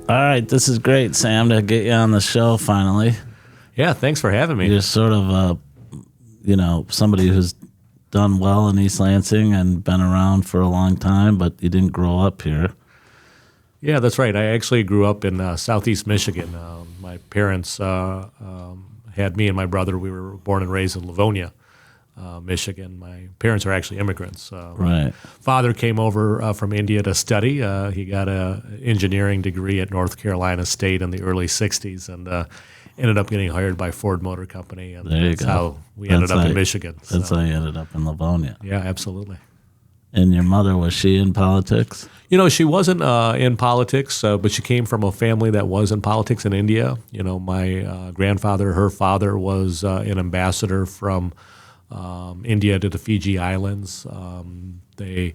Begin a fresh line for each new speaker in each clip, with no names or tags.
All right, this is great, Sam, to get you on the show finally.
Yeah, thanks for having me.
You're sort of, somebody who's done well in East Lansing and been around for a long time, but you didn't grow up here.
Yeah, that's right. I actually grew up in southeast Michigan. My parents had me and my brother. We were born and raised in Livonia, Michigan. My parents are actually immigrants.
Right.
My father came over from India to study. He got an engineering degree at North Carolina State in the early 60s and ended up getting hired by Ford Motor Company. And
There you
that's
go.
how we ended up in Michigan.
That's how you ended up in Livonia.
Yeah, absolutely.
And your mother, was she in politics?
She wasn't in politics, but she came from a family that was in politics in India. My grandfather, her father, was an ambassador from India to the Fiji Islands. My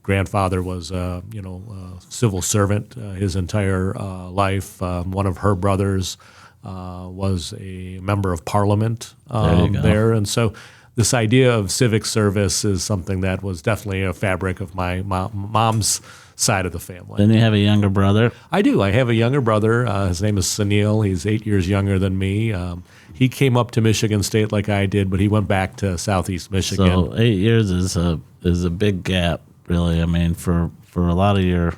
grandfather was, a civil servant his entire life. One of her brothers was a member of parliament there. And so this idea of civic service is something that was definitely a fabric of my mom's side of the family.
Then you have a younger brother?
I do. I have a younger brother. His name is Singh. He's 8 years younger than me. He came up to Michigan State like I did, but he went back to southeast Michigan.
So 8 years is a big gap, really. I mean, for a lot of your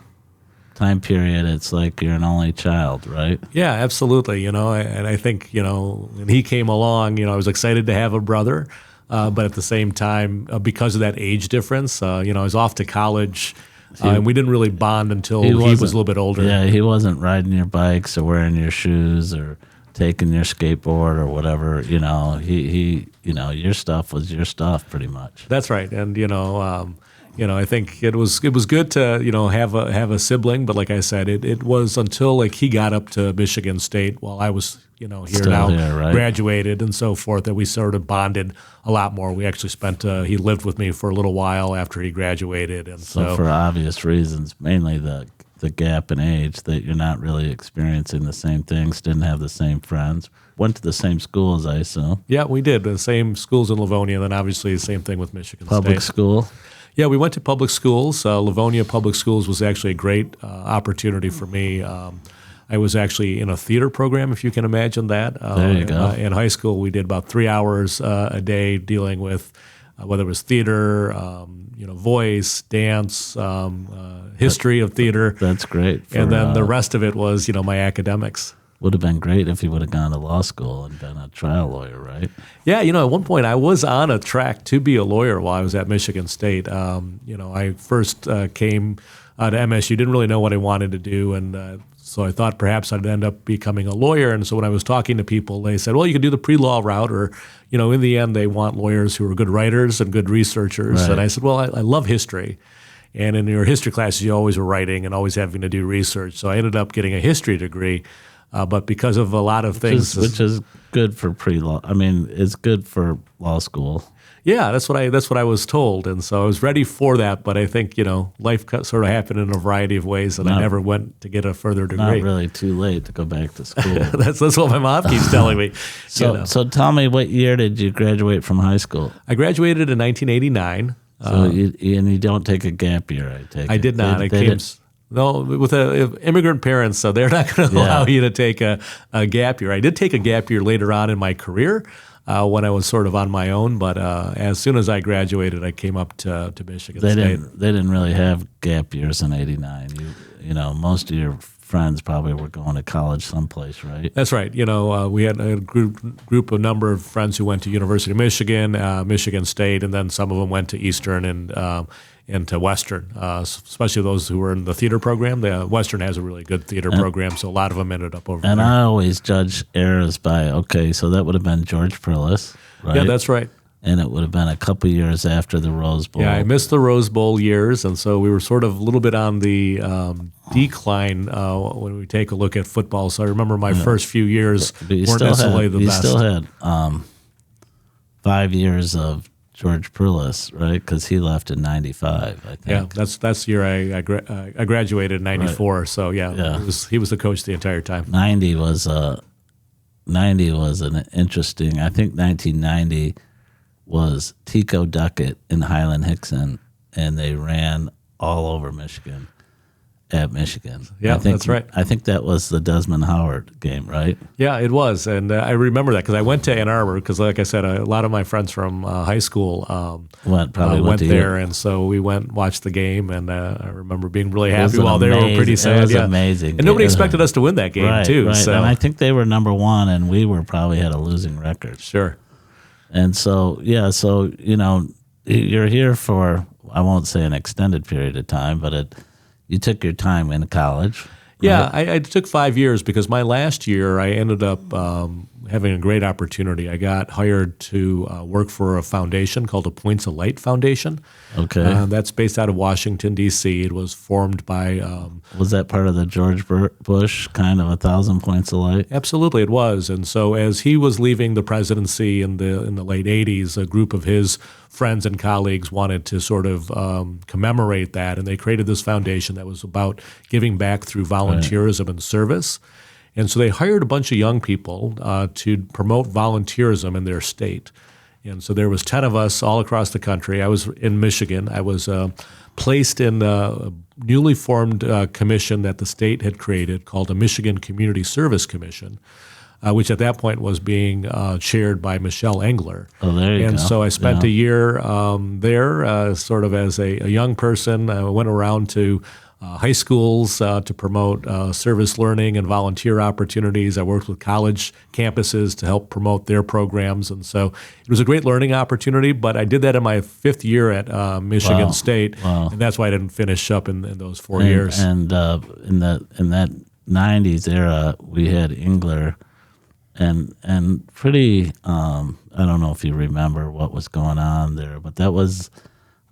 time period, it's like you're an only child, right?
Yeah, absolutely. And I think, when he came along, I was excited to have a brother. But at the same time, because of that age difference, I was off to college, and we didn't really bond until he was a little bit older.
Yeah, he wasn't riding your bikes or wearing your shoes or taking your skateboard or whatever. He your stuff was your stuff pretty much.
That's right. And I think it was good to have a sibling, but like I said, it was until he got up to Michigan State while I was here
Still
now,
here, right?
Graduated and so forth, that we sort of bonded a lot more. We actually spent he lived with me for a little while after he graduated, and
So for obvious reasons, mainly the gap in age, that you're not really experiencing the same things, didn't have the same friends, went to the same schools, I assume.
Yeah, we did the same schools in Livonia, and then obviously the same thing with Michigan
Public
State.
school.
Yeah, we went to public schools. Livonia Public Schools was actually a great opportunity for me. I was actually in a theater program, if you can imagine that.
There you go.
In high school, we did about 3 hours a day dealing with whether it was theater, voice, dance, history of theater.
That's great.
And then the rest of it was, my academics.
Would have been great if you would have gone to law school and been a trial lawyer, right?
Yeah, at one point I was on a track to be a lawyer while I was at Michigan State. I first came to MSU, didn't really know what I wanted to do, and so I thought perhaps I'd end up becoming a lawyer. And so when I was talking to people, they said, well, you can do the pre-law route, or, in the end, they want lawyers who are good writers and good researchers.
Right.
And I said, well, I love history. And in your history classes, you always were writing and always having to do research. So I ended up getting a history degree. But because of a lot of things,
which is good for pre-law. I mean, it's good for law school.
Yeah, that's what I was told, and so I was ready for that. But I think life sort of happened in a variety of ways, and I never went to get a further degree.
Not really too late to go back to school.
That's what my mom keeps telling me.
So tell me, what year did you graduate from high school?
I graduated in 1989.
So you don't take a gap year, I take it.
I did not. No, with immigrant parents, so they're not going to allow you to take a gap year. I did take a gap year later on in my career when I was sort of on my own, but as soon as I graduated, I came up to Michigan State.
They didn't really have gap years in '89. Most of your friends probably were going to college someplace, right?
That's right. We had a a number of friends who went to University of Michigan, Michigan State, and then some of them went to Eastern and to Western, especially those who were in the theater program. The Western has a really good theater program, so a lot of them ended up over there.
And I always judge eras by, so that would have been George Prillis, right?
Yeah, that's right.
And it would have been a couple years after the Rose Bowl.
Yeah, I missed the Rose Bowl years, and so we were sort of a little bit on the decline when we take a look at football. So I remember my first few years weren't necessarily the best.
You still had 5 years of George Prillis, right? Because he left in '95, I think.
Yeah, that's the year I graduated in '94. Right. So yeah. He was the coach the entire time. '90
was an interesting. I think 1990 was Tico Duckett and Highland Hickson, and they ran all over Michigan. at Michigan.
Yeah,
I think,
that's right.
I think that was the Desmond Howard game, right?
Yeah, it was, and I remember that because I went to Ann Arbor because, like I said, a lot of my friends from high school
Went
went
to
there,
you.
and so we went and watched the game, and I remember being really
was
happy
an
while they were pretty
amazing-
sad.
it was
yeah.
amazing
and nobody
game.
expected us to win that game
Right,
too.
right.
So
And I think they were number one, and we were probably had a losing record.
sure,
And so, yeah, so, you're here for, I won't say an extended period of time, but you took your time in college.
yeah, I took 5 years because my last year I ended up having a great opportunity. I got hired to work for a foundation called the Points of Light Foundation.
Okay.
That's based out of Washington, D.C. It was formed by
Was that part of the George Bush kind of 1,000 points of light?
Absolutely, it was. And so, as he was leaving the presidency in the late '80s, a group of his friends and colleagues wanted to sort of commemorate that, and they created this foundation that was about giving back through volunteerism and service. And so, they hired a bunch of young people to promote volunteerism in their state. And so there was 10 of us all across the country. I was in Michigan. I was placed in a newly formed commission that the state had created called the Michigan Community Service Commission, which at that point was being chaired by Michelle Engler.
Oh, there you go.
And so I spent a year there sort of as a young person. I went around to high schools to promote service learning and volunteer opportunities. I worked with college campuses to help promote their programs. And so it was a great learning opportunity, but I did that in my 5th year at Michigan State.
Wow.
And that's why I didn't finish up in those 4 years.
And in that 90s era, we had Engler and pretty, I don't know if you remember what was going on there, but that was,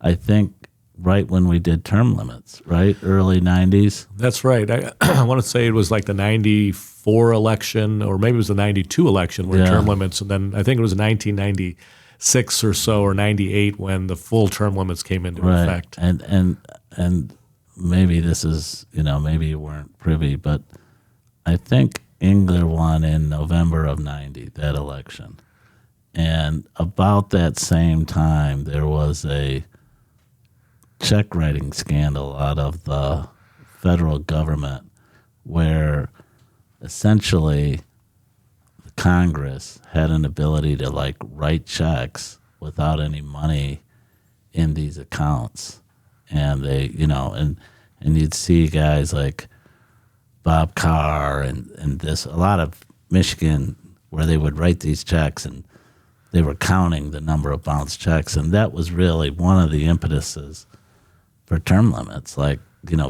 I think, right when we did term limits, right? Early 90s.
That's right. I want to say it was like the 94 election, or maybe it was the 92 election where
Yeah.
term limits, and then I think it was 1996 or so, or 98 when the full term limits came into
Right.
effect.
And maybe this is, maybe you weren't privy, but I think Engler won in November of 90, that election. And about that same time, there was a check writing scandal out of the federal government where essentially the Congress had an ability to like write checks without any money in these accounts. And they, and you'd see guys like Bob Carr and a lot of Michigan where they would write these checks and they were counting the number of bounced checks. And that was really one of the impetuses for term limits. Like,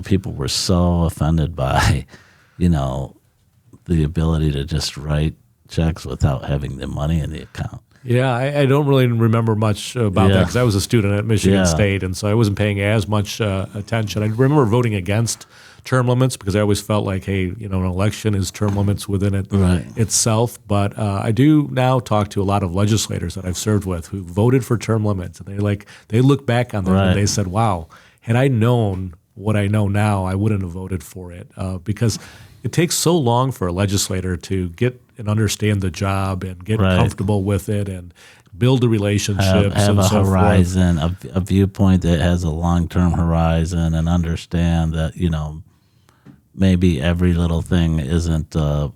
people were so offended by, the ability to just write checks without having the money in the account.
Yeah, I don't really remember much about that because I was a student at Michigan
Yeah.
State, and so I wasn't paying as much attention. I remember voting against term limits because I always felt like, hey, an election is term limits within it
Right.
itself. But I do now talk to a lot of legislators that I've served with who voted for term limits, and they look back on them
Right.
and they said, wow, had I known what I know now, I wouldn't have voted for it because it takes so long for a legislator to get and understand the job and get
Right.
comfortable with it and build the relationships
have
and
a
so forth.
horizon, a viewpoint that has a long-term horizon, and understand that maybe every little thing isn't a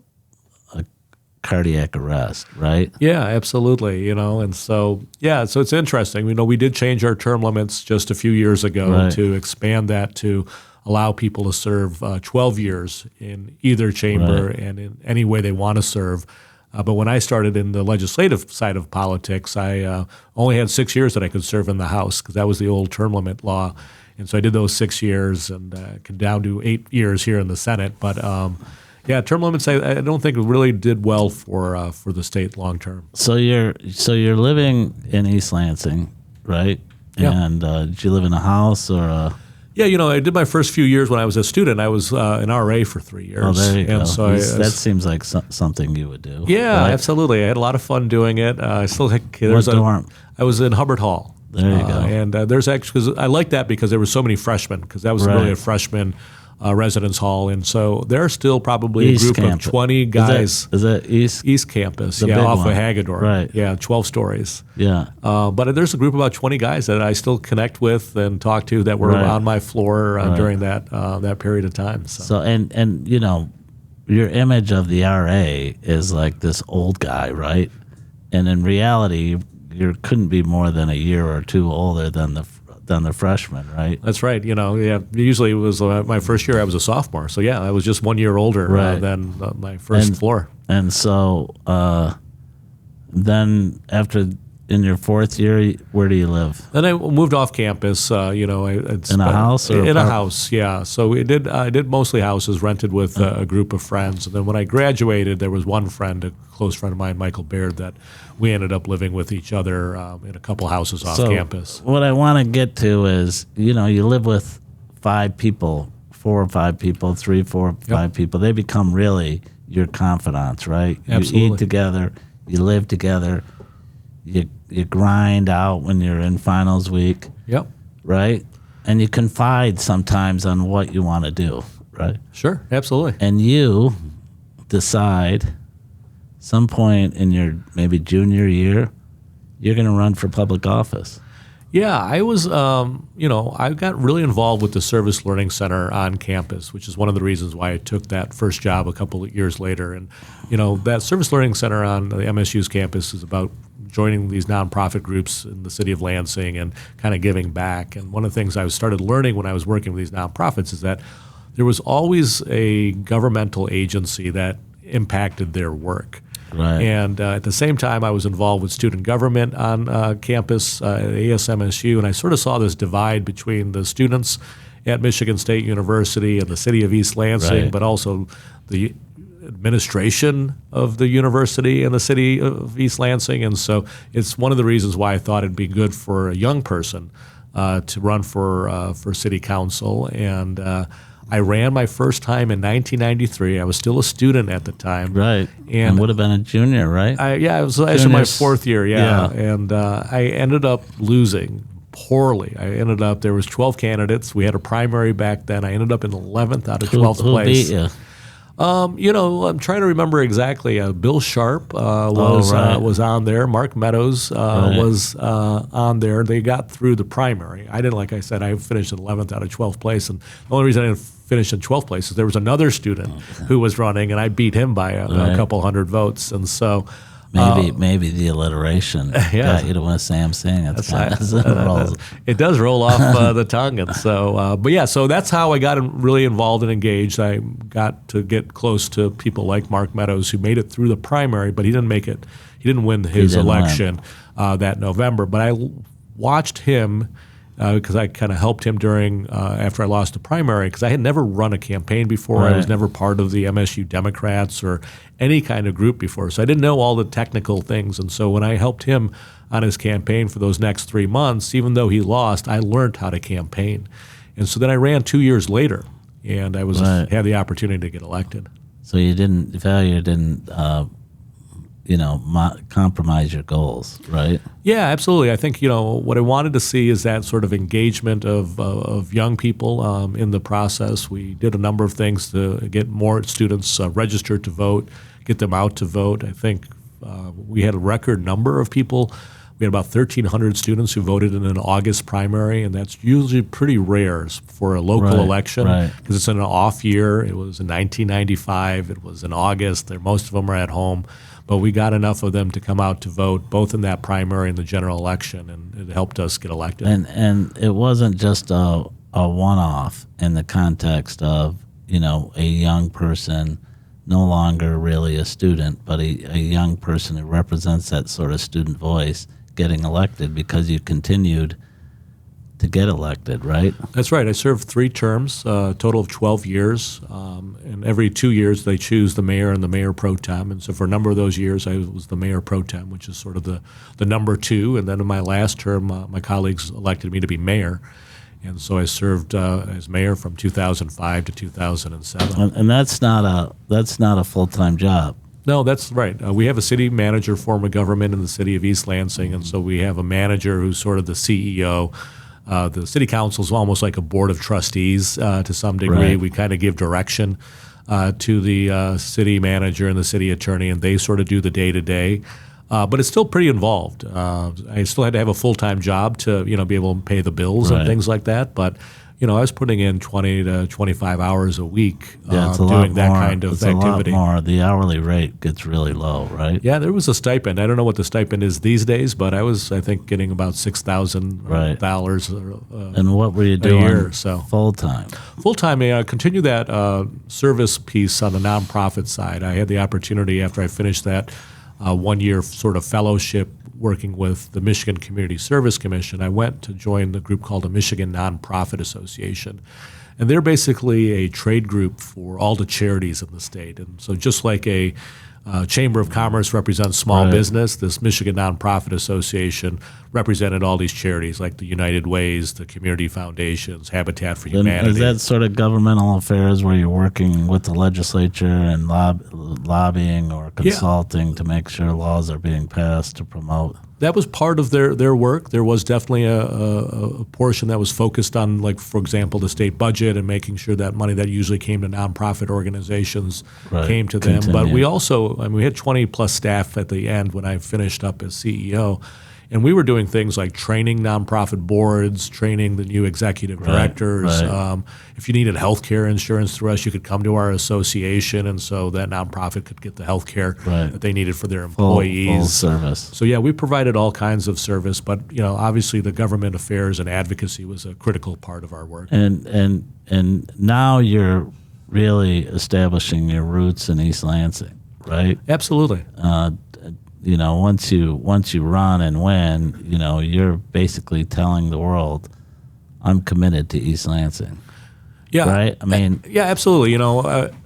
cardiac arrest, right?
Yeah, absolutely. And so so it's interesting. We did change our term limits just a few years ago
Right.
to expand that to allow people to serve 12 years in either chamber
Right.
and in any way they want to serve. But when I started in the legislative side of politics, I only had 6 years that I could serve in the House because that was the old term limit law. And so I did those 6 years and could down to 8 years here in the Senate. But term limits I don't think really did well for the state long term.
So you're living in East Lansing, right?
Yeah.
And did you live in a house or a?
Yeah, I did my first few years when I was a student. I was an RA for 3 years.
Oh, there you go.
And so
That seems like something you would do.
yeah,
right?
absolutely. I had a lot of fun doing it. I still had
What dorm?
I was in Hubbard Hall.
There you go.
And there's actually, because I like that because there were so many freshmen, because that was
Right.
really a freshman residence hall. And so there's still probably
East
a group
campus.
of 20 guys.
Is that East?
East Campus,
The
yeah,
big
off
one.
of Hagedorn.
Right.
Yeah, 12 stories.
Yeah.
But there's a group of about 20 guys that I still connect with and talk to that were
Right.
on my floor during that period of time. So.
So and you know, your image of the RA is like this old guy, right? And in reality, you couldn't be more than a year or two older than the freshman, right?
That's right. Yeah. Usually it was my first year. I was a sophomore, so yeah, I was just 1 year older
Right.
than my first floor.
And so then after in your fourth year, where do you live?
Then I moved off campus.
In a house or
in a
apart-
house, yeah. So I did mostly houses, rented with a group of friends. And then when I graduated, there was one friend, a close friend of mine, Michael Baird, that we ended up living with each other in a couple houses off campus.
What I want to get to is, you live with 5 people, 4 or 5 people, 3, 4, 5 people. They become really your confidants, right?
Absolutely.
You eat together, you live together, you grind out when you're in finals week,
Yep.
right? And you confide sometimes on what you want to do, right?
Sure. Absolutely.
And you decide some point in your maybe junior year, you're going to run for public office.
Yeah, I was, I got really involved with the Service Learning Center on campus, which is one of the reasons why I took that first job a couple of years later. And, that Service Learning Center on the MSU's campus is about joining these nonprofit groups in the city of Lansing and kind of giving back. And one of the things I started learning when I was working with these nonprofits is that there was always a governmental agency that impacted their work.
Right.
And at the same time, I was involved with student government on campus at ASMSU, and I sort of saw this divide between the students at Michigan State University and the city of East Lansing,
Right.
but also the administration of the university and the city of East Lansing. And so it's one of the reasons why I thought it'd be good for a young person to run for city council. And I ran my first time in 1993. I was still a student at the time.
Right.
And
And would have been a junior, right?
I was actually my
Juniors.
fourth year,
Yeah.
And I ended up losing poorly. There was 12 candidates. We had a primary back then. I ended up in 11th out of 12th
who
place.
beat you?
I'm trying to remember exactly. Bill Sharp was on there. Mark Meadows was on there. They got through the primary. I didn't, like I said, I finished in 11th out of 12th place. And the only reason I didn't finish in 12th place is there was another student who was running, and I beat him by a couple hundred votes. And so
Maybe the alliteration got you to win Sam Singh. That's kind of
it does roll off the tongue. And so, so that's how I got really involved and engaged. I got to get close to people like Mark Meadows, who made it through the primary, but he didn't make it. He didn't win his election that November. But I watched him because I kind of helped him during after I lost the primary, because I had never run a campaign before.
Right.
I was never part of the MSU Democrats or any kind of group before, so I didn't know all the technical things. And so when I helped him on his campaign for those next 3 months, even though he lost, I learned how to campaign. And so then I ran 2 years later, and I had the opportunity to get elected.
So failure didn't compromise your goals, right?
Yeah, absolutely. I think what I wanted to see is that sort of engagement of young people in the process. We did a number of things to get more students registered to vote, get them out to vote. I think we had a record number of people. We had about 1,300 students who voted in an August primary, and that's usually pretty rare for a local election because it's in an off year. It was in 1995. It was in August. Most of them are at home. But we got enough of them to come out to vote, both in that primary and the general election, and it helped us get elected.
And it wasn't just a one-off in the context of, a young person, no longer really a student, but a young person who represents that sort of student voice getting elected, because you continued to get elected, right?
That's right. I served 3 terms, a total of 12 years. And every 2 years they choose the mayor and the mayor pro tem. And so for a number of those years, I was the mayor pro tem, which is sort of the number 2. And then in my last term, my colleagues elected me to be mayor. And so I served as mayor from 2005 to 2007.
And that's not a full-time job.
No, that's right. We have a city manager form of government in the city of East Lansing. And so we have a manager who's sort of the CEO. The city council is almost like a board of trustees to some degree.
Right.
We kind of give direction to the city manager and the city attorney, and they sort of do the day-to-day. But it's still pretty involved. I still had to have a full-time job to, be able to pay the bills and
Right.
things like that. But, I was putting in 20 to 25 hours a week
Yeah, it's a
doing
lot
that
more.
kind of
It's
activity.
a lot more. The hourly rate gets really low, right?
Yeah, there was a stipend. I don't know what the stipend is these days, but I was, I think, getting about
Right.
$6,000
And what were you
a
doing
year. So
full time?
full time, I continue that service piece on the nonprofit side. I had the opportunity after I finished that 1 year sort of fellowship working with the Michigan Community Service Commission. I went to join the group called the Michigan Nonprofit Association. And they're basically a trade group for all the charities in the state. And so just like a Chamber of Commerce represents small
Right.
business, this Michigan Nonprofit Association represented all these charities like the United Ways, the community foundations, Habitat for
And
Humanity.
is that sort of governmental affairs where you're working with the legislature and lobbying or consulting to make sure laws are being passed to promote?
That was part of their work. There was definitely a portion that was focused on, like, for example, the state budget and making sure that money that usually came to nonprofit organizations
Right.
came to them. But
Continue.
we also, we had 20 plus staff at the end when I finished up as CEO. And we were doing things like training nonprofit boards, training the new executive directors.
right.
If you needed health care insurance through us, you could come to our association, and so that nonprofit could get the health care
Right.
that they needed for their
Full
employees.
service.
So yeah, we provided all kinds of service, but obviously the government affairs and advocacy was a critical part of our work.
And now you're really establishing your roots in East Lansing, right?
Absolutely.
Once you run and win, you're basically telling the world, I'm committed to East Lansing.
Yeah.
Right? I mean,
Yeah, absolutely.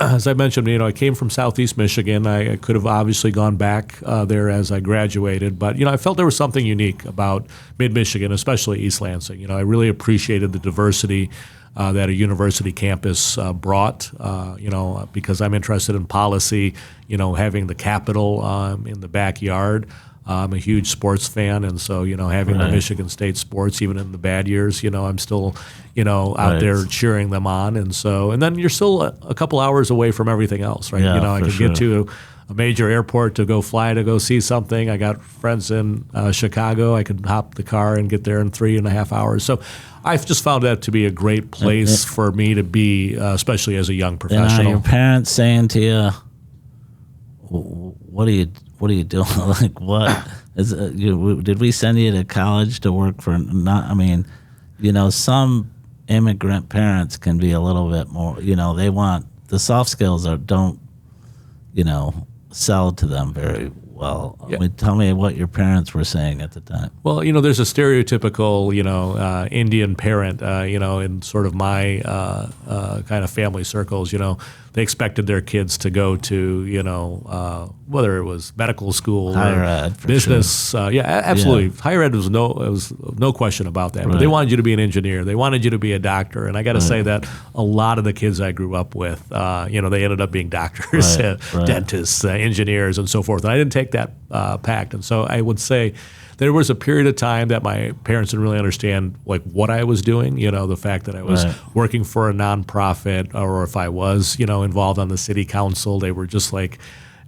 As I mentioned, I came from Southeast Michigan. I could have obviously gone back there as I graduated, but I felt there was something unique about Mid-Michigan, especially East Lansing. I really appreciated the diversity that a university campus brought. Because I'm interested in policy. Having the Capitol in the backyard. I'm a huge sports fan, and so having the
Right.
Michigan State sports, even in the bad years, I'm still out
Right.
there cheering them on, and then you're still a couple hours away from everything else, right?
Yeah,
I
for
could
sure.
get to a major airport to go see something. I got friends in Chicago. I could hop the car and get there in 3.5 hours. So I've just found that to be a great place for me to be, especially as a young
and are
professional.
your parents saying to you, what are you doing? Like, what is did we send you to college to work for some immigrant parents can be a little bit more, they want the soft skills don't sell to them very well.
Yeah.
Tell me what your parents were saying at the time.
Well, there's a stereotypical, Indian parent, in sort of my kind of family circles. They expected their kids to go to, whether it was medical school
Higher
or
ed, for
business. Absolutely. Higher ed was no question about that. But they
Right.
wanted you to be an engineer. They wanted you to be a doctor. And I got to say that a lot of the kids I grew up with, they ended up being doctors,
Right.
dentists, engineers, and so forth. And I didn't take that pact. And so I would say there was a period of time that my parents didn't really understand like what I was doing, the fact that I was
Right.
working for a nonprofit, or if I was, involved on the city council. They were just like,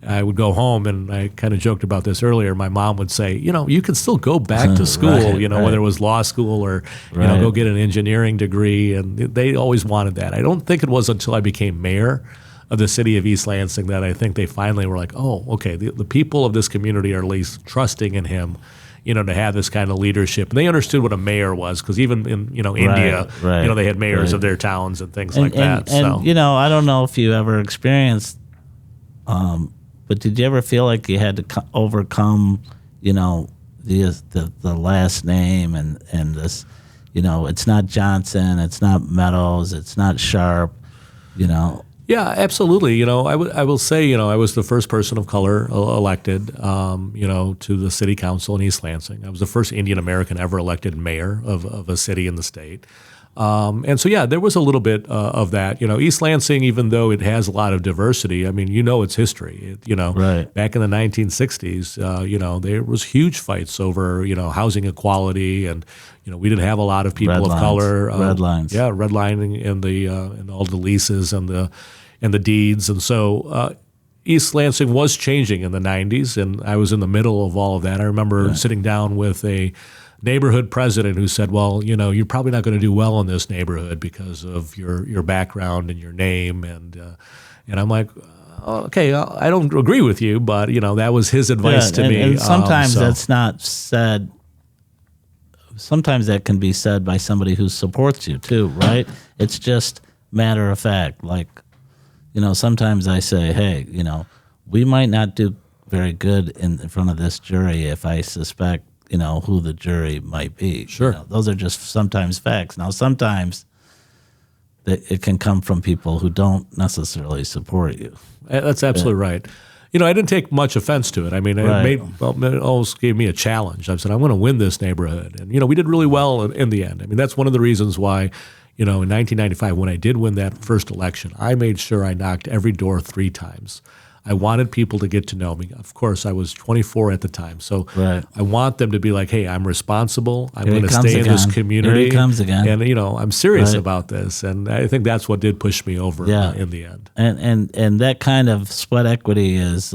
I would go home, and I kind of joked about this earlier. My mom would say, you can still go back to school,
Right,
whether it was law school or,
Right.
go get an engineering degree. And they always wanted that. I don't think it was until I became mayor of the city of East Lansing that I think they finally were like, oh, okay, the people of this community are at least trusting in him, to have this kind of leadership. And they understood what a mayor was, because even in, India,
right,
they had mayors
right.
of their towns and things like that.
And I don't know if you ever experienced, but did you ever feel like you had to overcome, the last name and this, it's not Johnson, it's not Meadows, it's not Sharp,
Yeah, absolutely. I will say, I was the first person of color elected, to the city council in East Lansing. I was the first Indian American ever elected mayor of a city in the state. And so, yeah, there was a little bit of that. East Lansing, even though it has a lot of diversity, its history.
Right.
Back in the 1960s, there was huge fights over, housing equality and, we didn't have a lot of people
Red
of
lines.
color.
Red lines.
Yeah, redlining in all the leases and the deeds, and so East Lansing was changing in the '90s, and I was in the middle of all of that. I remember sitting down with a neighborhood president who said, "Well, you're probably not going to do well in this neighborhood because of your background and your name," and I'm like, okay, I don't agree with you, but that was his advice to me.
And sometimes that's not said. Sometimes that can be said by somebody who supports you too, right? It's just matter of fact. Like, sometimes I say, hey, we might not do very good in front of this jury if I suspect, who the jury might be.
Sure.
Those are just sometimes facts. Now, sometimes it can come from people who don't necessarily support you.
That's absolutely right. I didn't take much offense to it. I mean,
Right.
it almost gave me a challenge. I said, I'm going to win this neighborhood. And, we did really well in the end. I mean, that's one of the reasons why, in 1995, when I did win that first election, I made sure I knocked every door 3 times. I wanted people to get to know me. Of course, I was 24 at the time. So
Right.
I want them to be like, hey, I'm responsible. I'm
Here he
going to
comes
stay in this
again.
community.
Here he comes again.
And, I'm serious
Right.
about this. And I think that's what did push me over
Yeah.
in the end.
And that kind of sweat equity is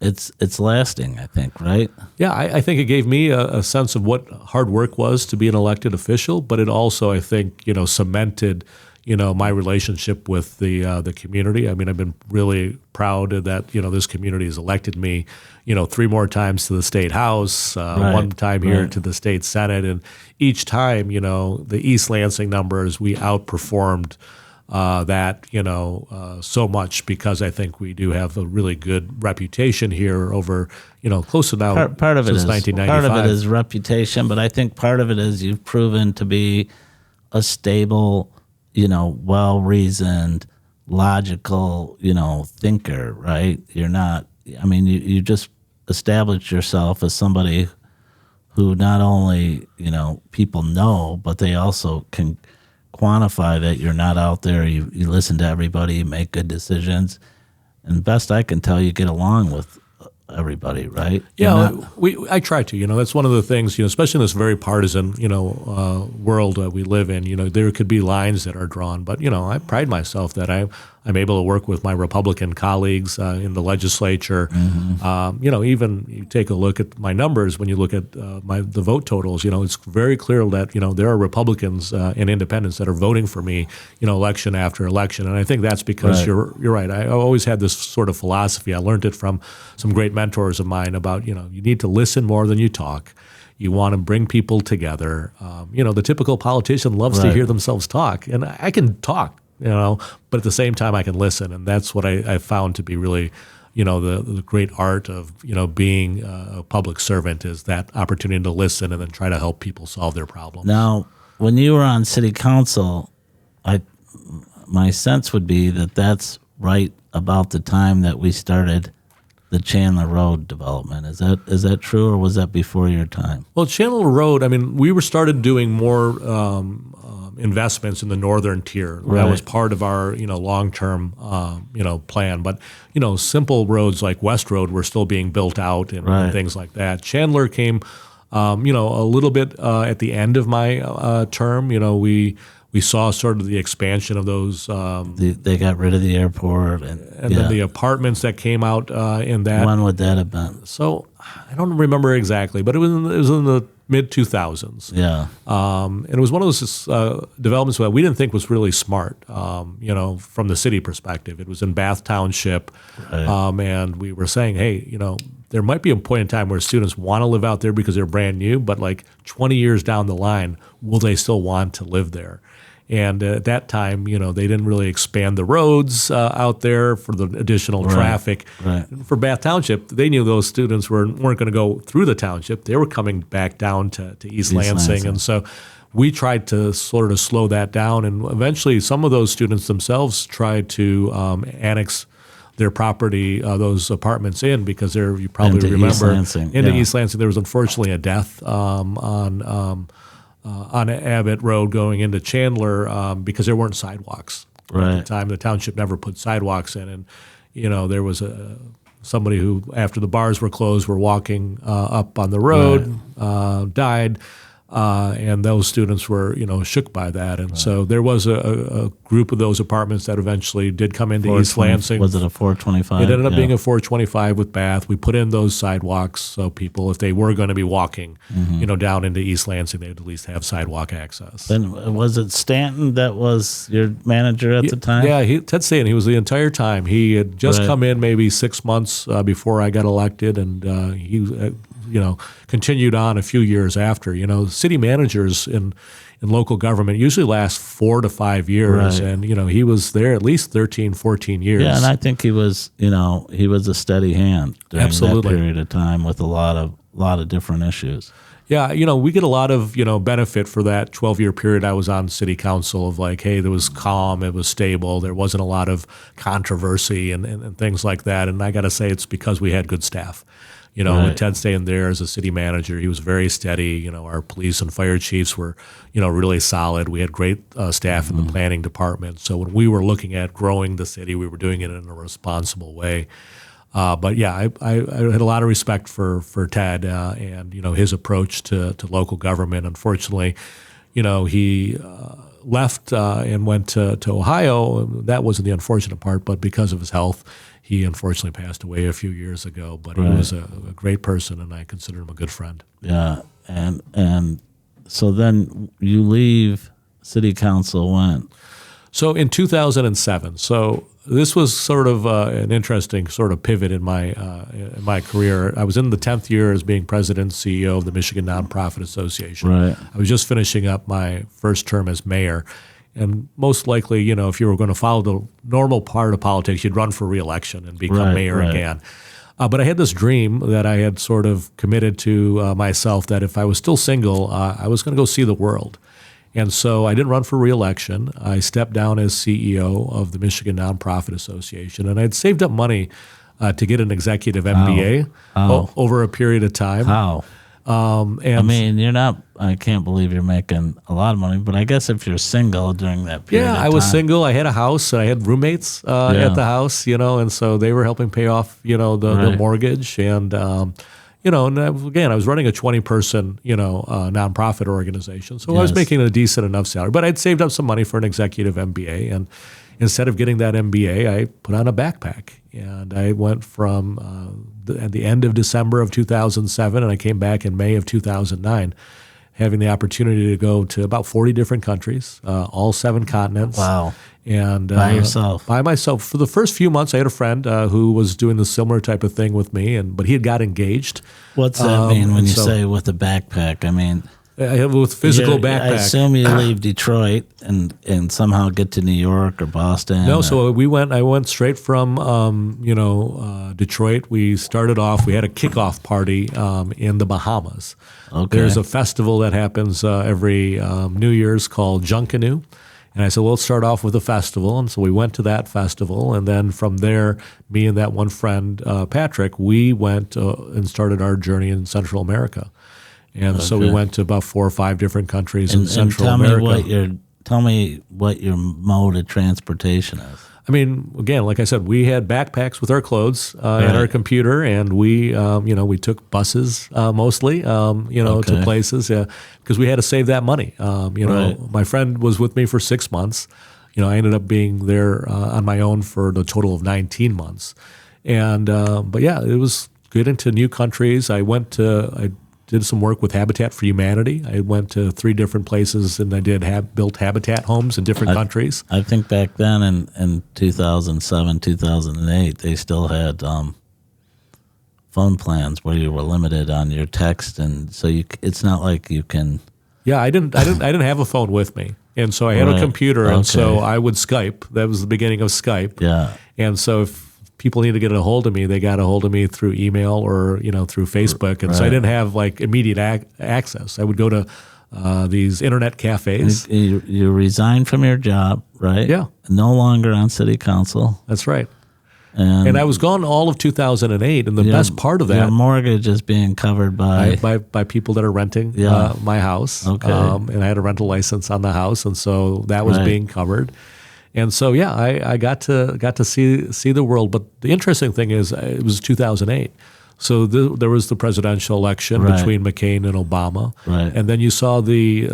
it's lasting, I think, right?
Yeah, I think it gave me a sense of what hard work was to be an elected official, but it also, I think, cemented, my relationship with the community. I mean, I've been really proud that, this community has elected me, 3 more times to the state house, one time here
right.
to the state senate, and each time, the East Lansing numbers, we outperformed that, so much because I think we do have a really good reputation here over, close to now
Part of it
since
is
1995.
part of it is reputation, but I think part of it is you've proven to be a stable, well-reasoned, logical, thinker, right? You're not. I mean, you just established yourself as somebody who not only people know, but they also can quantify that you're not out there. You listen to everybody, you make good decisions, and best I can tell, you get along with everybody, right?
Yeah, I try to. That's one of the things. Especially in this very partisan, world we live in. There could be lines that are drawn, but I pride myself that I'm able to work with my Republican colleagues in the legislature. Even you take a look at my numbers when you look at the vote totals. It's very clear that there are Republicans and independents that are voting for me. Election after election, and I think that's because
Right.
you're right. I always had this sort of philosophy. I learned it from some great mentors of mine about you need to listen more than you talk. You want to bring people together. The typical politician loves to
Right.
hear themselves talk, and I can talk, but at the same time I can listen, and that's what I found to be really, the great art of being a public servant is that opportunity to listen and then try to help people solve their problems.
Now, when you were on city council, my sense would be that that's right about the time that we started the Chandler Road development. Is that true, or was that before your time?
Well, Chandler Road, I mean, we started doing more investments in the northern tier. That
Right.
was part of our, long-term, plan. But, simple roads like West Road were still being built out and
Right.
things like that. Chandler came, a little bit at the end of my term. We saw sort of the expansion of those,
They got rid of the airport, and
then the apartments that came out in that.
when would that have been?
So I don't remember exactly, but it was in the mid 2000s.
Yeah,
And it was one of those developments that we didn't think was really smart, from the city perspective. It was in Bath Township,
Right.
and we were saying, hey, there might be a point in time where students want to live out there because they're brand new, but like 20 years down the line, will they still want to live there? And at that time, they didn't really expand the roads out there for the additional traffic.
right.
For Bath Township, they knew those students weren't going to go through the township. They were coming back down to East Lansing. And so we tried to sort of slow that down. And eventually some of those students themselves tried to annex their property, those apartments in, because you probably
Into
remember
East Lansing,
into
yeah.
East Lansing, there was unfortunately a death on Abbott Road going into Chandler because there weren't sidewalks. At
Right.
the time, the township never put sidewalks in, and there was somebody who, after the bars were closed, were walking up on the road, died. And those students were, shook by that. And so there was a group of those apartments that eventually did come into East Lansing.
Was it a 425?
It ended up being a 425 with Bath. We put in those sidewalks so people, if they were going to be walking, down into East Lansing, they'd at least have sidewalk access.
Then was it Stanton that was your manager at the time?
Yeah, Ted Stanton. He was the entire time. He had just come in maybe 6 months before I got elected, and he continued on a few years after. City managers in local government usually last 4 to 5 years, and he was there at least 13, 14 years.
Yeah, and I think he was a steady hand during that period of time with a lot of different issues.
Yeah, we get a lot of, benefit for that 12-year period I was on city council of like, hey, there was calm, it was stable, there wasn't a lot of controversy and things like that. And I got to say it's because we had good staff. With Ted staying there as a city manager, he was very steady. Our police and fire chiefs were, really solid. We had great staff in the planning department. So when we were looking at growing the city, we were doing it in a responsible way. But yeah, I had a lot of respect for Ted and his approach to local government. Unfortunately, he left and went to Ohio. That wasn't the unfortunate part, but because of his health, he unfortunately passed away a few years ago. But he was a great person, and I consider him a good friend.
Yeah, and so then you leave city council when?
So in 2007. So this was sort of an interesting sort of pivot in my career. I was in the 10th year as being president and CEO of the Michigan Nonprofit Association.
Right.
I was just finishing up my first term as mayor. And most likely, if you were going to follow the normal part of politics, you'd run for re-election and become mayor again. But I had this dream that I had sort of committed to myself that if I was still single, I was going to go see the world. And so I didn't run for re-election. I stepped down as CEO of the Michigan Nonprofit Association, and I had saved up money to get an executive MBA over a period of time.
How?
And
I mean, I can't believe you're making a lot of money, but I guess if you're single during that period of time.
I was single. I had a house, and I had roommates at the house, and so they were helping pay off, the mortgage. And, and again, I was running a 20-person, nonprofit organization. So I was making a decent enough salary. But I'd saved up some money for an executive MBA. And instead of getting that MBA, I put on a backpack. And I went from at the end of December of 2007, and I came back in May of 2009, having the opportunity to go to about 40 different countries, all 7 continents.
Wow.
And
by yourself?
By myself. For the first few months, I had a friend who was doing the similar type of thing with me, but he had got engaged.
What's that mean when you say with a backpack? I mean,
with physical backpack.
I assume you leave Detroit and somehow get to New York or Boston.
No, so I went straight from Detroit. We started off. We had a kickoff party in the Bahamas.
Okay.
There's a festival that happens every New Year's called Junkanoo. And I said, well, let's start off with a festival. And so we went to that festival. And then from there, me and that one friend, Patrick, we went and started our journey in Central America. And so we went to about 4 or 5 different countries in Central America.
Tell me what your mode of transportation is.
I mean, again, like I said, we had backpacks with our clothes and our computer, and we took buses mostly, to places because we had to save that money. My friend was with me for 6 months. I ended up being there on my own for the total of 19 months. And but yeah, it was good into new countries. I did some work with Habitat for Humanity. I went to 3 different places, and I built habitat homes in different countries.
I think back then in 2007, 2008, they still had phone plans where you were limited on your text, and so it's not like you can.
Yeah, I didn't have a phone with me, and so I had a computer, and so I would Skype. That was the beginning of Skype.
Yeah,
and so if people need to get a hold of me, they got a hold of me through email or through Facebook, and so I didn't have like immediate access. I would go to these internet cafes.
You resigned from your job, right?
Yeah,
no longer on city council.
That's right. And I was gone all of 2008, and the best part of that,
your mortgage is being covered by
people that are renting my house.
Okay,
and I had a rental license on the house, and so that was being covered. And so, yeah, I got to see the world. But the interesting thing is, it was 2008. So there was the presidential election
Right.
between McCain and Obama,
Right.
and then you saw the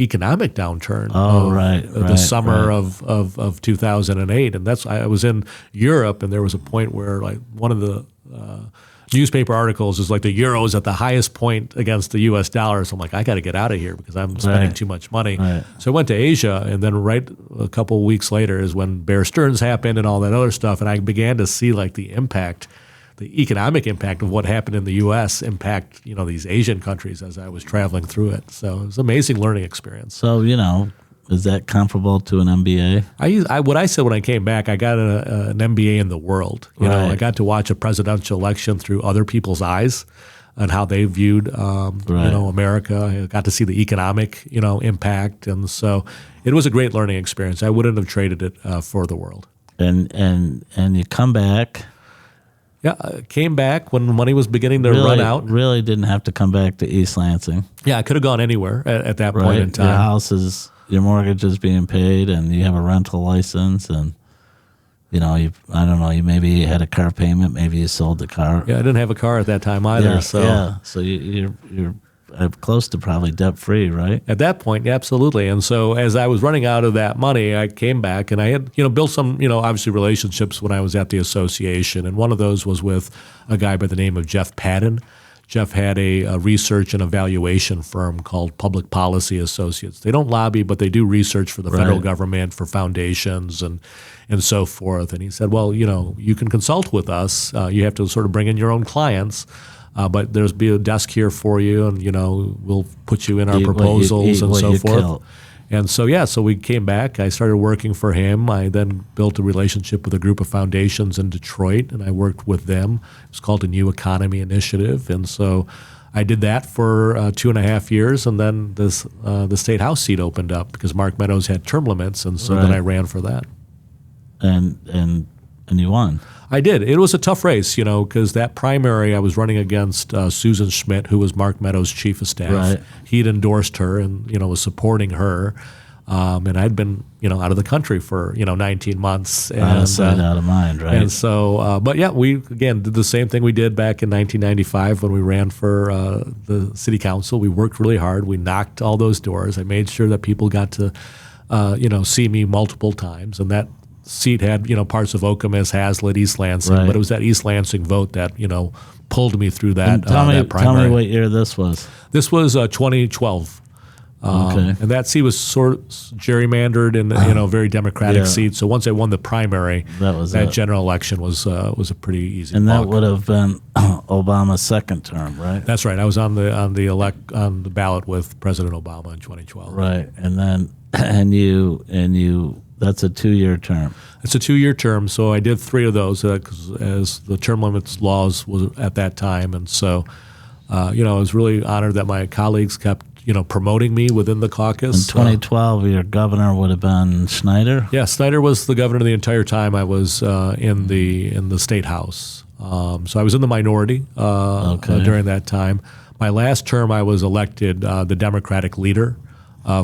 economic downturn
Oh,
of
right,
the
right,
summer
right.
of 2008. And I was in Europe, and there was a point where like one of the newspaper articles is like the euro is at the highest point against the U.S. dollar. So I'm like, I got to get out of here because I'm spending
Right.
too much money.
Right.
So I went to Asia, and then right a couple of weeks later is when Bear Stearns happened and all that other stuff, and I began to see like the impact, the economic impact of what happened in the U.S. impact these Asian countries as I was traveling through it. So it was an amazing learning experience.
So, is that comparable to an MBA?
What I said when I came back, I got an MBA in the world.
Right.
I got to watch a presidential election through other people's eyes and how they viewed,
Right.
America. I got to see the economic, impact, and so it was a great learning experience. I wouldn't have traded it for the world.
And you come back.
Yeah, I came back when money was beginning to
Really,
run out.
really didn't have to come back to East Lansing.
Yeah, I could have gone anywhere at that
Right.
point in time.
Your mortgage is being paid, and you have a rental license, and I don't know, you maybe had a car payment, maybe you sold the car.
Yeah, I didn't have a car at that time either.
Yeah,
So
yeah. So you're close to probably debt free, right?
at that point, yeah, absolutely. And so as I was running out of that money, I came back and I had, built some, obviously relationships when I was at the association. And one of those was with a guy by the name of Jeff Padden. Jeff had a research and evaluation firm called Public Policy Associates. They don't lobby, but they do research for the federal
Right.
government, for foundations, and so forth. And he said, well, you can consult with us. You have to sort of bring in your own clients. But there's be a desk here for you, and we'll put you in our
Eat what you-
proposals
eat
and
what
so
you
forth.
kill.
And so we came back. I started working for him. I then built a relationship with a group of foundations in Detroit, and I worked with them. It's called the New Economy Initiative, and so I did that for 2.5 years, and then the state house seat opened up because Mark Meadows had term limits, and so then
Right.
I ran for that.
And you won.
I did. It was a tough race, because that primary I was running against Susan Schmidt, who was Mark Meadows' chief of staff.
Right.
He'd endorsed her and was supporting her, and I'd been out of the country for 19 months. And,
Out of sight, out of mind, right?
And so, but yeah, we again did the same thing we did back in 1995 when we ran for the city council. We worked really hard. We knocked all those doors. I made sure that people got to see me multiple times, and that seat had parts of Okemos, Hazlitt, East Lansing,
Right.
but it was that East Lansing vote that pulled me through that.
And tell
that primary.
me what year this was.
This was 2012.
Okay.
And that seat was sort of gerrymandered in a very democratic
Yeah.
seat. So once I won the primary,
That was
that
it.
general election was a pretty easy.
And that
walk.
would have been Obama's second term, right?
That's right. I was on the ballot with President Obama in 2012.
Right. And then and you that's a 2-year term.
It's a 2-year term, so I did 3 of those 'cause as the term limits laws was at that time, and so I was really honored that my colleagues kept promoting me within the caucus.
In 2012, your governor would have been Schneider.
Yeah, Snyder was the governor the entire time I was in the state house. So I was in the minority
Okay.
during that time. My last term, I was elected the Democratic leader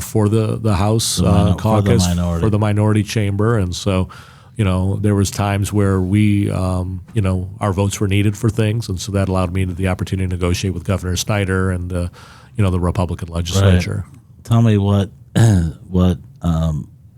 for the House caucus
for the
minority chamber, and so there was times where we our votes were needed for things, and so that allowed me the opportunity to negotiate with Governor Snyder and the Republican legislature.
Right. Tell me what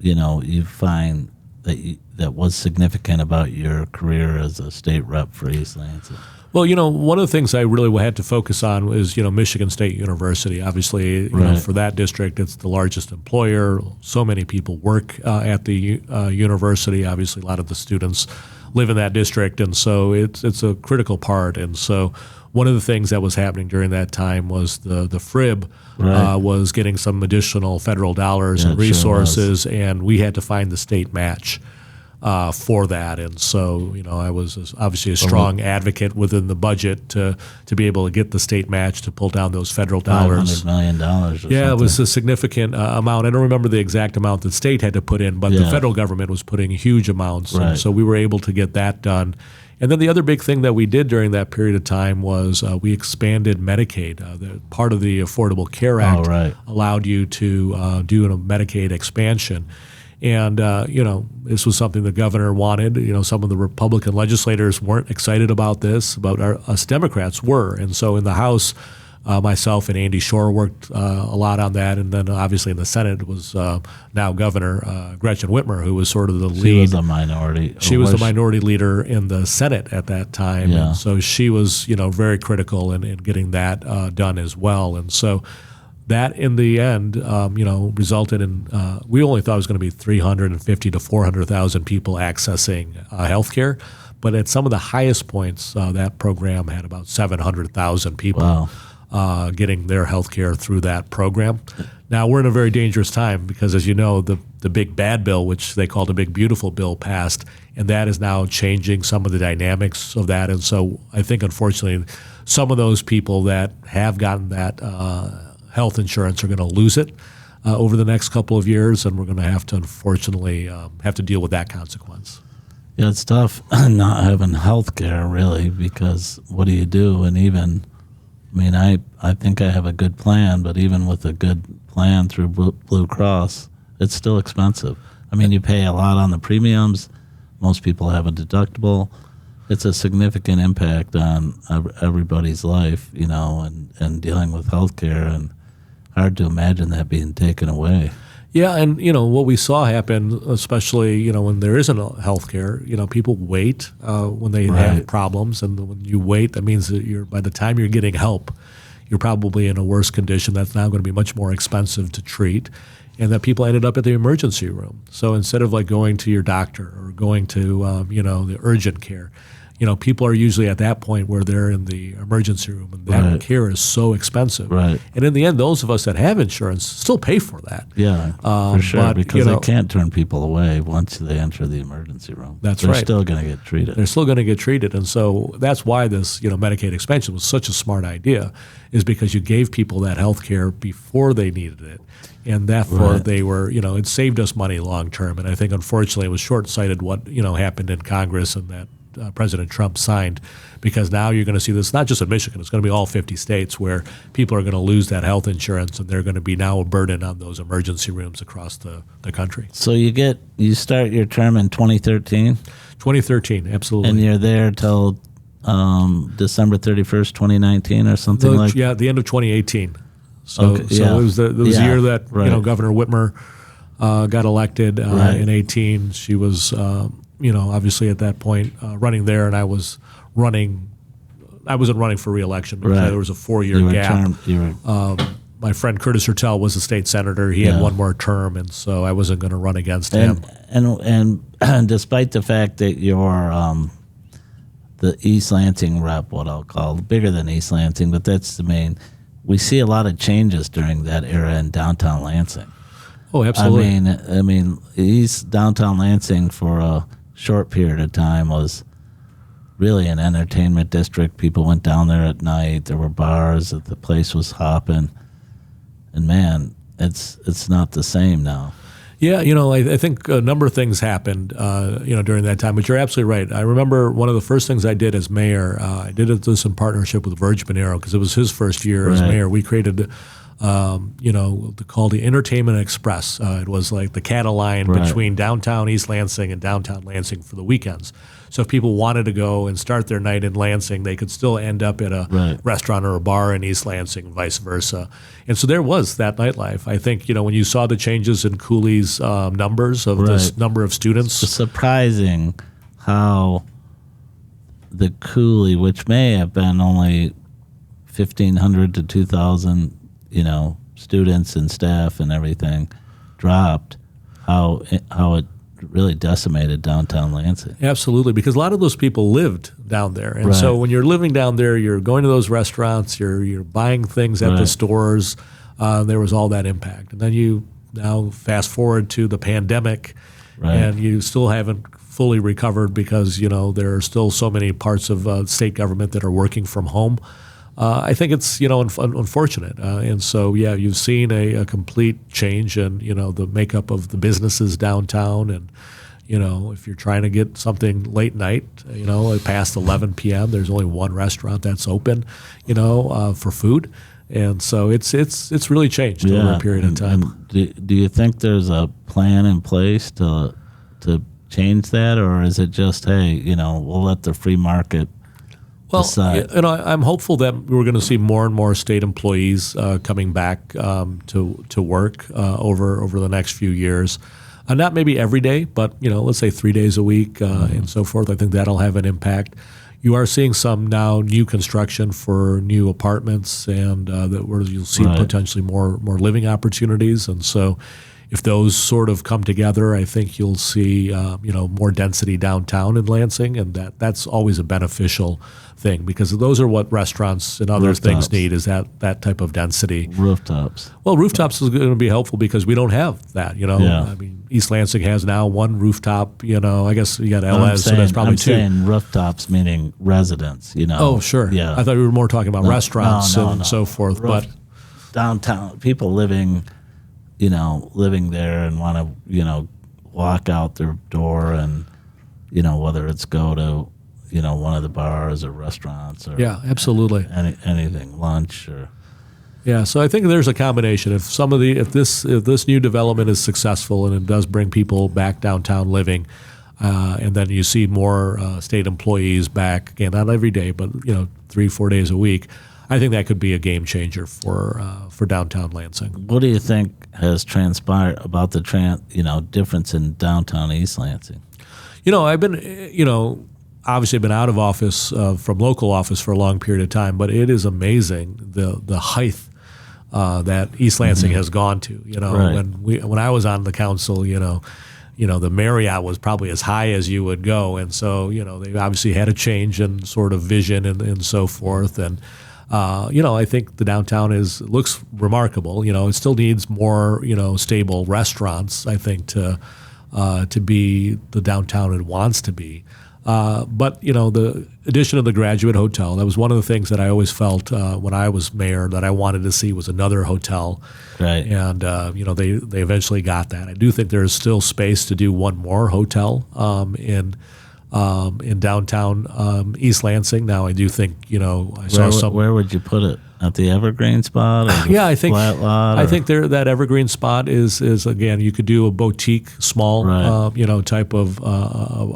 you find that was significant about your career as a state rep for East Lansing.
Well, one of the things I really had to focus on was, Michigan State University. Obviously,
Right.
for that district, it's the largest employer. So many people work at the university. Obviously, a lot of the students live in that district, and so it's a critical part. And so, one of the things that was happening during that time was the FRIB
Right.
was getting some additional federal dollars
Yeah,
and
it sure
resources, and we had to find the state match for that. And so, I was obviously a strong advocate within the budget to be able to get the state match to pull down those federal dollars.
$500 million or
Yeah, it
something.
was a significant amount. I don't remember the exact amount the state had to put in, but the
Yeah.
federal government was putting huge amounts.
Right.
And so we were able to get that done. And then the other big thing that we did during that period of time was we expanded Medicaid. Part of the Affordable Care Act
right.
allowed you to do a Medicaid expansion. And, this was something the governor wanted. Some of the Republican legislators weren't excited about this, but us Democrats were. And so in the House, myself and Andy Shore worked a lot on that. And then obviously in the Senate was now Governor Gretchen Whitmer, who was sort of the lead.
She was a minority.
She was the minority leader in the Senate at that time.
Yeah.
And so she was, very critical in getting that done as well. And so that in the end, resulted in, we only thought it was going to be 350 to 400,000 people accessing health care. But at some of the highest points, that program had about 700,000 people getting their health care through that program. Now, we're in a very dangerous time because, as you know, the big bad bill, which they called the big beautiful bill, passed, and that is now changing some of the dynamics of that. And so I think, unfortunately, some of those people that have gotten that health insurance are going to lose it over the next couple of years, and we're going to have to, unfortunately, have to deal with that consequence.
Yeah, it's tough not having health care, really, because what do you do? And even, I think I have a good plan, but even with a good plan through Blue Cross, it's still expensive. You pay a lot on the premiums. Most people have a deductible. It's a significant impact on everybody's life, and dealing with health care, and hard to imagine that being taken away.
Yeah, and what we saw happen, especially when there isn't health care, people wait when they have problems, and when you wait, that means that by the time you're getting help, you're probably in a worse condition that's now going to be much more expensive to treat, and that people ended up at the emergency room. So instead of going to your doctor or going to the urgent care, people are usually at that point where they're in the emergency room, and that care is so expensive.
Right.
And in the end, those of us that have insurance still pay for that.
Yeah, for sure, because they can't turn people away once they enter the emergency room.
That's
They're
right.
still going to get treated.
They're still going to get treated. And so that's why this, Medicaid expansion was such a smart idea, is because you gave people that health care before they needed it. And therefore they were, it saved us money long term. And I think, unfortunately, it was short-sighted what, happened in Congress and that President Trump signed, because now you're going to see this not just in Michigan, it's going to be all 50 states where people are going to lose that health insurance, and they're going to be now a burden on those emergency rooms across the country.
So you start your term in 2013?
2013, absolutely.
And you're there till December 31st, 2019 or something like that?
Yeah, the end of 2018. So,
Okay,
it was the year that
Governor
Whitmer got elected in 18. She was obviously at that point running there, and I was running. I wasn't running for re-election because there was a 4-year gap. My friend Curtis Hertel was a state senator. He had one more term, and so I wasn't going to run against him.
And despite the fact that you're the East Lansing rep, what I'll call, bigger than East Lansing, but that's the main. We see a lot of changes during that era in downtown Lansing.
Oh, absolutely.
East downtown Lansing for a short period of time was really an entertainment district. People went down there at night. There were bars. The place was hopping. And man, it's not the same now.
Yeah, I think a number of things happened, during that time. But you're absolutely right. I remember one of the first things I did as mayor. I did this in partnership with Verge Bonero because it was his first year as mayor. We created, called the Entertainment Express. It was like the cattle line between downtown East Lansing and downtown Lansing for the weekends. So if people wanted to go and start their night in Lansing, they could still end up at a restaurant or a bar in East Lansing, and vice versa. And so there was that nightlife. I think, when you saw the changes in Cooley's numbers of this number of students.
It's surprising how the Cooley, which may have been only 1,500 to 2,000, students and staff and everything, dropped, how it really decimated downtown Lansing.
Absolutely, because a lot of those people lived down there. And so when you're living down there, you're going to those restaurants, you're buying things at the stores. There was all that impact. And then you now fast forward to the pandemic, and you still haven't fully recovered because, there are still so many parts of state government that are working from home. I think it's, unfortunate. And so, you've seen a complete change in, the makeup of the businesses downtown. And, if you're trying to get something late night, past 11 p.m., there's only one restaurant that's open, for food. And so it's really changed over a period of time.
And do you think there's a plan in place to change that, or is it just, hey, we'll let the free market decide?
I'm hopeful that we're going to see more and more state employees coming back to work over the next few years. Not maybe every day, but let's say 3 days a week and so forth. I think that'll have an impact. You are seeing some now new construction for new apartments, and where you'll see potentially more living opportunities. And so, if those sort of come together, I think you'll see more density downtown in Lansing, and that's always a beneficial thing, because those are what restaurants and other things need, is that type of density.
Rooftops.
Well, rooftops is going to be helpful because we don't have that. I mean, East Lansing has now one rooftop. I guess you got LS, so that's probably two.
I'm saying rooftops meaning residents.
Oh, sure.
Yeah.
I thought we were more talking about restaurants and so forth. But
downtown people living there and want to, walk out their door and, whether it's go to, one of the bars or restaurants or
absolutely
anything, lunch or.
Yeah, so I think there's a combination. If this new development is successful and it does bring people back downtown living, and then you see more state employees back, again, not every day, but 3-4 days a week, I think that could be a game changer for downtown Lansing.
What do you think has transpired about the difference in downtown East Lansing?
I've been obviously been out of office from local office for a long period of time, but it is amazing the height that East Lansing has gone to. When I was on the council, the Marriott was probably as high as you would go, and so they obviously had a change in sort of vision and so forth. And I think the downtown looks remarkable. It still needs more stable restaurants, I think, to be the downtown it wants to be. But the addition of the Graduate Hotel, that was one of the things that I always felt when I was mayor that I wanted to see was another hotel.
Right.
And they eventually got that. I do think there is still space to do one more hotel in downtown East Lansing. Now I do think I saw some.
Where would you put it? At the Evergreen spot? Or the
I think
flat lot,
I think that Evergreen spot is again, you could do a boutique, small type of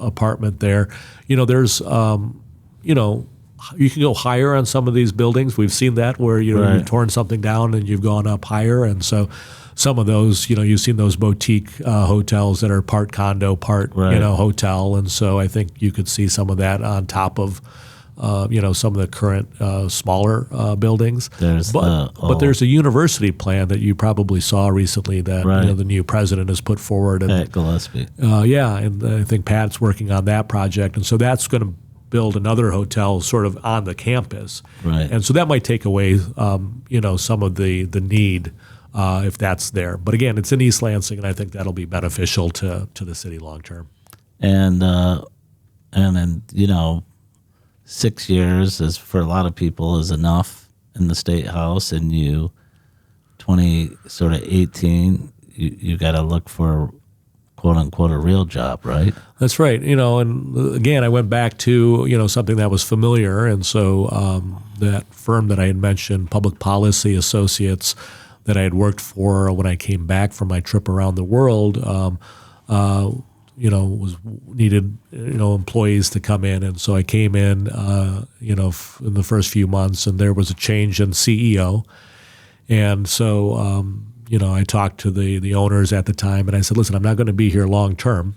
apartment there. There's you can go higher on some of these buildings. We've seen that where you've torn something down and you've gone up higher, and so some of those you've seen those boutique hotels that are part condo, part hotel, and so I think you could see some of that on top of some of the current smaller buildings. But there's a university plan that you probably saw recently that the new president has put forward.
Pat Gillespie.
And I think Pat's working on that project, and so that's going to build another hotel sort of on the campus.
Right.
And so that might take away some of the need if that's there. But again, it's in East Lansing, and I think that'll be beneficial to the city long term.
And then 6 years is for a lot of people is enough in the state house, and 2018 you got to look for quote unquote a real job, right?
That's right. And again, I went back to something that was familiar, and so that firm that I had mentioned, Public Policy Associates, that I had worked for when I came back from my trip around the world. Was needed, employees to come in. And so I came in, in the first few months, and there was a change in CEO. And so, I talked to the owners at the time, and I said, listen, I'm not going to be here long term.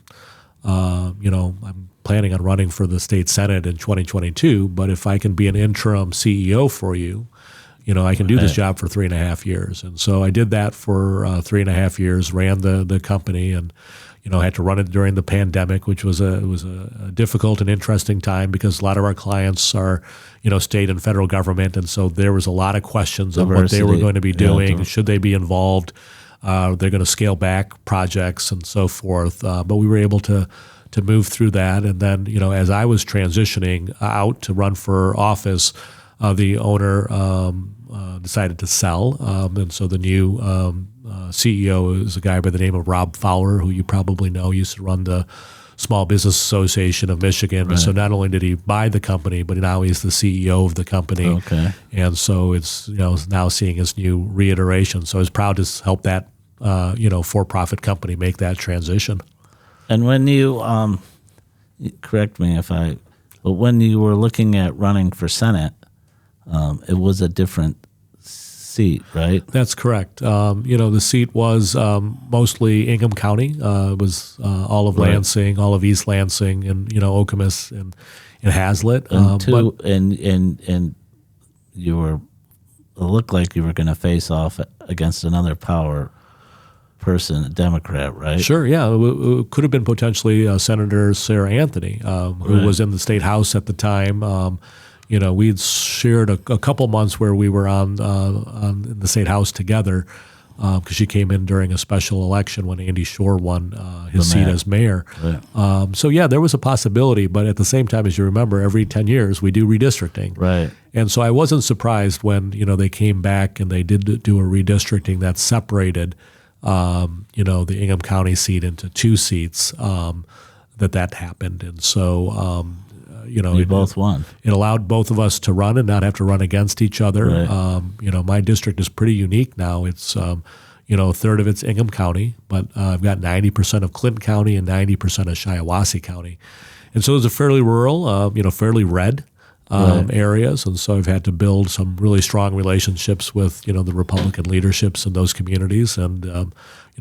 I'm planning on running for the state Senate in 2022, but if I can be an interim CEO for you, I can do this job for 3.5 years. And so I did that for 3.5 years, ran the company, and had to run it during the pandemic, which was a difficult and interesting time because a lot of our clients are, state and federal government, and so there was a lot of questions of what they were going to be doing. Should they be involved? They're going to scale back projects and so forth. But we were able to move through that, and then as I was transitioning out to run for office, the owner decided to sell, and so the new CEO is a guy by the name of Rob Fowler, who you probably know, used to run the Small Business Association of Michigan.
Right.
So not only did he buy the company, but now he's the CEO of the company.
Okay.
And so it's now seeing his new reiteration. So I was proud to help that for-profit company make that transition.
And when you correct me but when you were looking at running for Senate, it was a different seat, right?
That's correct. The seat was mostly Ingham County. It was all of
Right.
Lansing, all of East Lansing, and Okemos and Hazlitt.
And you were it looked like you were going to face off against another power person, a Democrat, right?
Sure, yeah. It could have been potentially Senator Sarah Anthony, who
Right.
was in the state house at the time. We'd shared a couple months where we were on in the state house together because she came in during a special election when Andy Shore won his seat as mayor.
Right.
So, yeah, there was a possibility. But at the same time, as you remember, every 10 years we do redistricting.
Right.
And so I wasn't surprised when, they came back and they did do a redistricting that separated the Ingham County seat into two seats, that happened. And so,
You both won.
It allowed both of us to run and not have to run against each other.
Right.
My district is pretty unique now. It's, a third of it's Ingham County, but I've got 90% of Clinton County and 90% of Shiawassee County. And so it's a fairly rural, fairly red
Right.
areas. And so I've had to build some really strong relationships with, the Republican leaderships in those communities. And,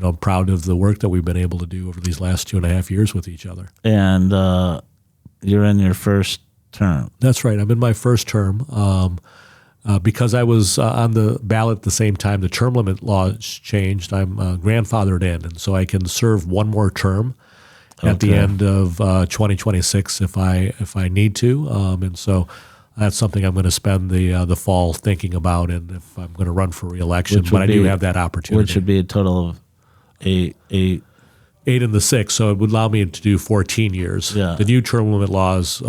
I'm proud of the work that we've been able to do over these last 2.5 years with each other.
And you're in your first term.
That's right. I'm in my first term. Because I was on the ballot at the same time the term limit laws changed, I'm grandfathered in. And so I can serve one more term at the
Okay.
end of 2026 if I need to. And so that's something I'm going to spend the fall thinking about, and if I'm going to run for reelection.
Which
But
would
I do
be-
have that opportunity.
Which would be a total of eight.
8 and the 6, so it would allow me to do 14 years.
Yeah.
The new term limit laws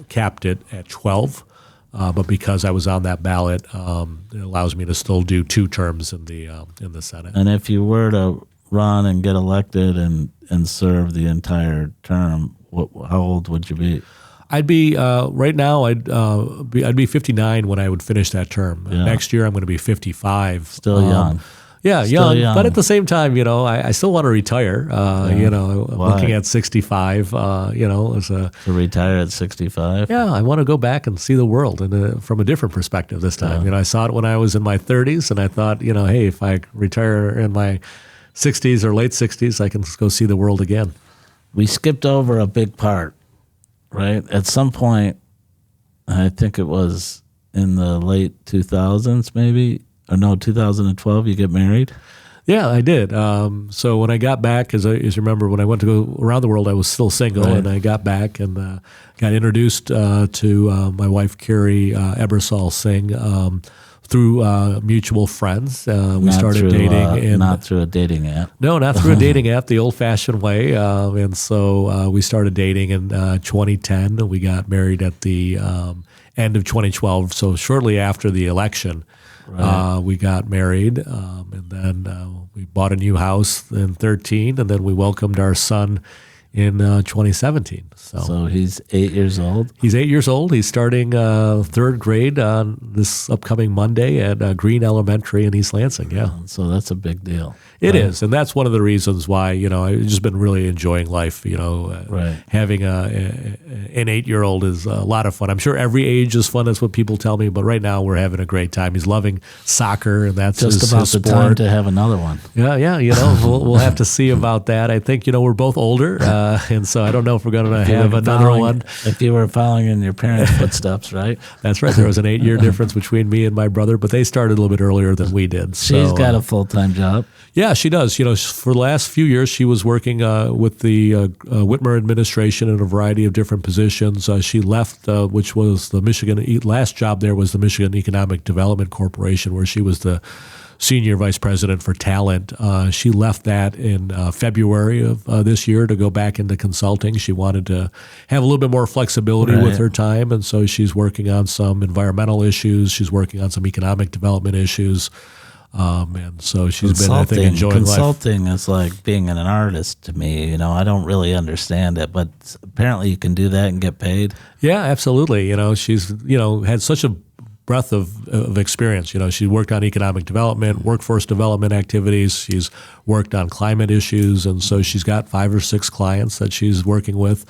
capped it at 12, but because I was on that ballot, it allows me to still do 2 terms in the Senate.
And if you were to run and get elected and serve the entire term, how old would you be?
I'd be right now. I'd be 59 when I would finish that term.
Yeah.
Next year, I'm going to be 55.
Still young.
Yeah,
Still young.
But at the same time, I still want to retire.
Why?
Looking at 65, as a
To retire at 65?
yeah, I want to go back and see the world from a different perspective this time. I saw it when I was in my 30s, and I thought, hey, if I retire in my 60s or late 60s, I can go see the world again.
We skipped over a big part, right? At some point, I think it was in the late 2000s, maybe, or no, 2012, you get married?
Yeah, I did. So when I got back, as you remember, when I went to go around the world, I was still single,
Right.
and I got back and got introduced to my wife, Carrie Ebersol Singh, through mutual friends. We
Not
started
through,
dating.
not through a dating app.
No, not through a dating app, the old-fashioned way. And so we started dating in 2010. We got married at the end of 2012, so shortly after the election.
Right.
We got married, and then we bought a new house in 2013, and then we welcomed our son in 2017.
So he's 8 years old.
He's 8 years old. He's starting third grade on this upcoming Monday at Green Elementary in East Lansing. Yeah,
So that's a big deal.
it is, and that's one of the reasons why I've just been really enjoying life.
Right.
Having an 8-year-old is a lot of fun. I'm sure every age is fun. That's what people tell me. But right now we're having a great time. He's loving soccer, and that's
Just
his
about the
sport.
time to have another one.
Yeah. We'll have to see about that. I think we're both older, and so I don't know if we're going to have another one.
If you were following in your parents' footsteps, right?
That's right. There was an 8-year difference between me and my brother, but they started a little bit earlier than we did.
She's
So,
got a full-time job.
yeah, she does. For the last few years, she was working with the Whitmer administration in a variety of different positions. She left, which was the last job there was the Michigan Economic Development Corporation, where she was the senior vice president for talent. She left that in February of this year to go back into consulting. She wanted to have a little bit more flexibility with
Right.
her time, and so she's working on some environmental issues. She's working on some economic development issues. And so she's been, I think, enjoying life.
Consulting is like being an artist to me. You know, I don't really understand it, but apparently you can do that and get paid.
Yeah, absolutely. You know, she's, had such a breadth of experience. You know, she worked on economic development, workforce development activities. She's worked on climate issues. And so she's got 5 or 6 clients that she's working with.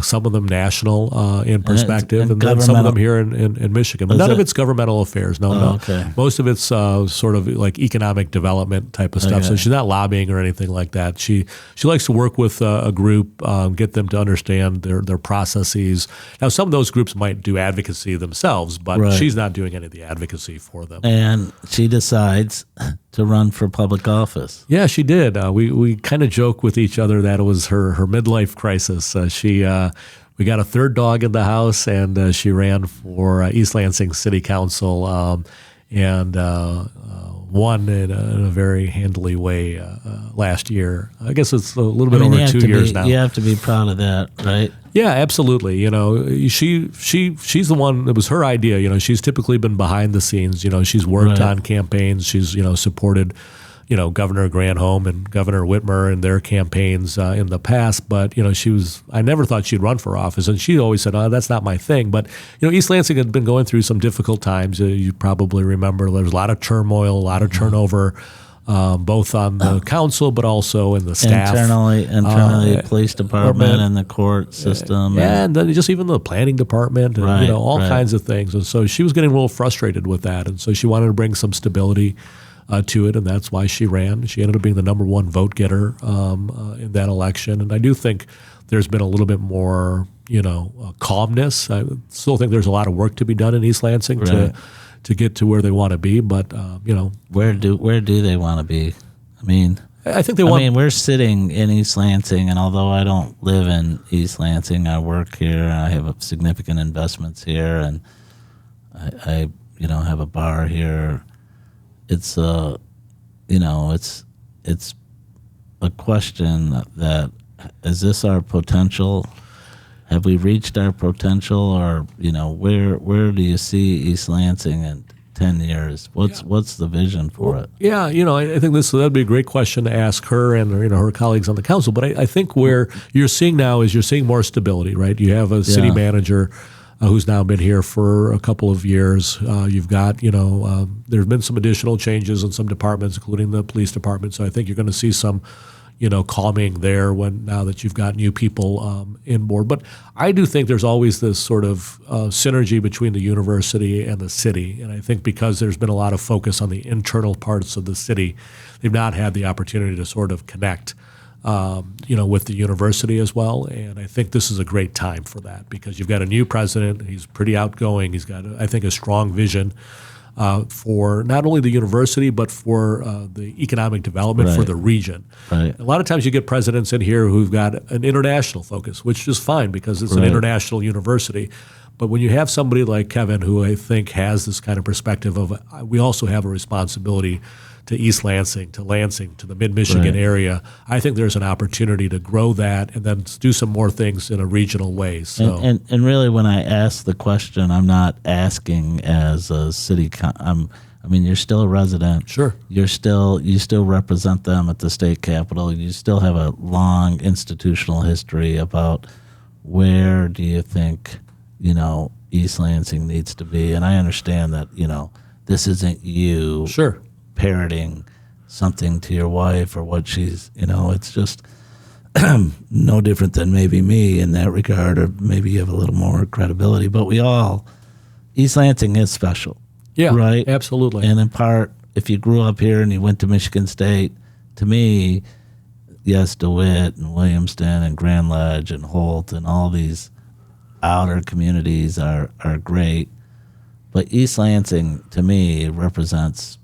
Some of them national in perspective, and then some of them here in Michigan. But none of it's governmental affairs. No.
Okay.
Most of it's sort of like economic development type of stuff.
Okay.
So she's not lobbying or anything like that. She likes to work with a group, get them to understand their processes. Now, some of those groups might do advocacy themselves, but she's not doing any of the advocacy for them.
And she decides to run for public office.
Yeah, she did. We kind of joke with each other that it was her midlife crisis. We got a third dog in the house, and she ran for East Lansing City Council and won in a very handily way last year. I guess it's a little bit over 2 years now.
You have to be proud of that, right?
Yeah, absolutely. You know, she's the one. It was her idea. You know, she's typically been behind the scenes. You know, she's worked on campaigns. She's supported Governor Granholm and Governor Whitmer in their campaigns in the past. But, I never thought she'd run for office. And she always said, oh, that's not my thing. But, East Lansing had been going through some difficult times. You probably remember there was a lot of turmoil, a lot of turnover, both on the council, but also in the staff.
Internally, police department and the court system.
And then just even the planning department and, all kinds of things. And so she was getting a little frustrated with that. And so she wanted to bring some stability to it, and that's why she ran. She ended up being the number 1 vote getter in that election, and I do think there's been a little bit more, calmness. I still think there's a lot of work to be done in East Lansing to get to where they want to be, but
where do they want to be? I mean,
I think we're
sitting in East Lansing, and although I don't live in East Lansing, I work here, and I have significant investments here, and I have a bar here. It's it's a question that, is this our potential? Have we reached our potential, or where do you see East Lansing in 10 years? What's the vision for it?
Yeah, I think that'd be a great question to ask her and her colleagues on the council. But I think where you're seeing now is you're seeing more stability, right? You have a city manager who's now been here for a couple of years. You've got, there's been some additional changes in some departments, including the police department. So I think you're going to see some, calming there now that you've got new people in board. But I do think there's always this sort of synergy between the university and the city. And I think because there's been a lot of focus on the internal parts of the city, they've not had the opportunity to sort of connect with the university as well. And I think this is a great time for that because you've got a new president. He's pretty outgoing. He's got, I think, a strong vision for not only the university, but for the economic development for the region.
Right.
A lot of times you get presidents in here who've got an international focus, which is fine because it's an international university. But when you have somebody like Kevin, who I think has this kind of perspective of, we also have a responsibility to East Lansing, to the mid-Michigan area, I think there's an opportunity to grow that and then do some more things in a regional way. So,
and really, when I ask the question, I'm not asking as a city. You're still a resident.
Sure.
You still represent them at the state capitol. You still have a long institutional history about where do you think East Lansing needs to be. And I understand that this isn't you.
Sure.
Parroting something to your wife or what she's, it's just no different than maybe me in that regard, or maybe you have a little more credibility. But East Lansing is special.
Yeah,
right?
Absolutely.
And in part, if you grew up here and you went to Michigan State, to me, yes, DeWitt and Williamston and Grand Ledge and Holt and all these outer communities are great. But East Lansing, to me, represents,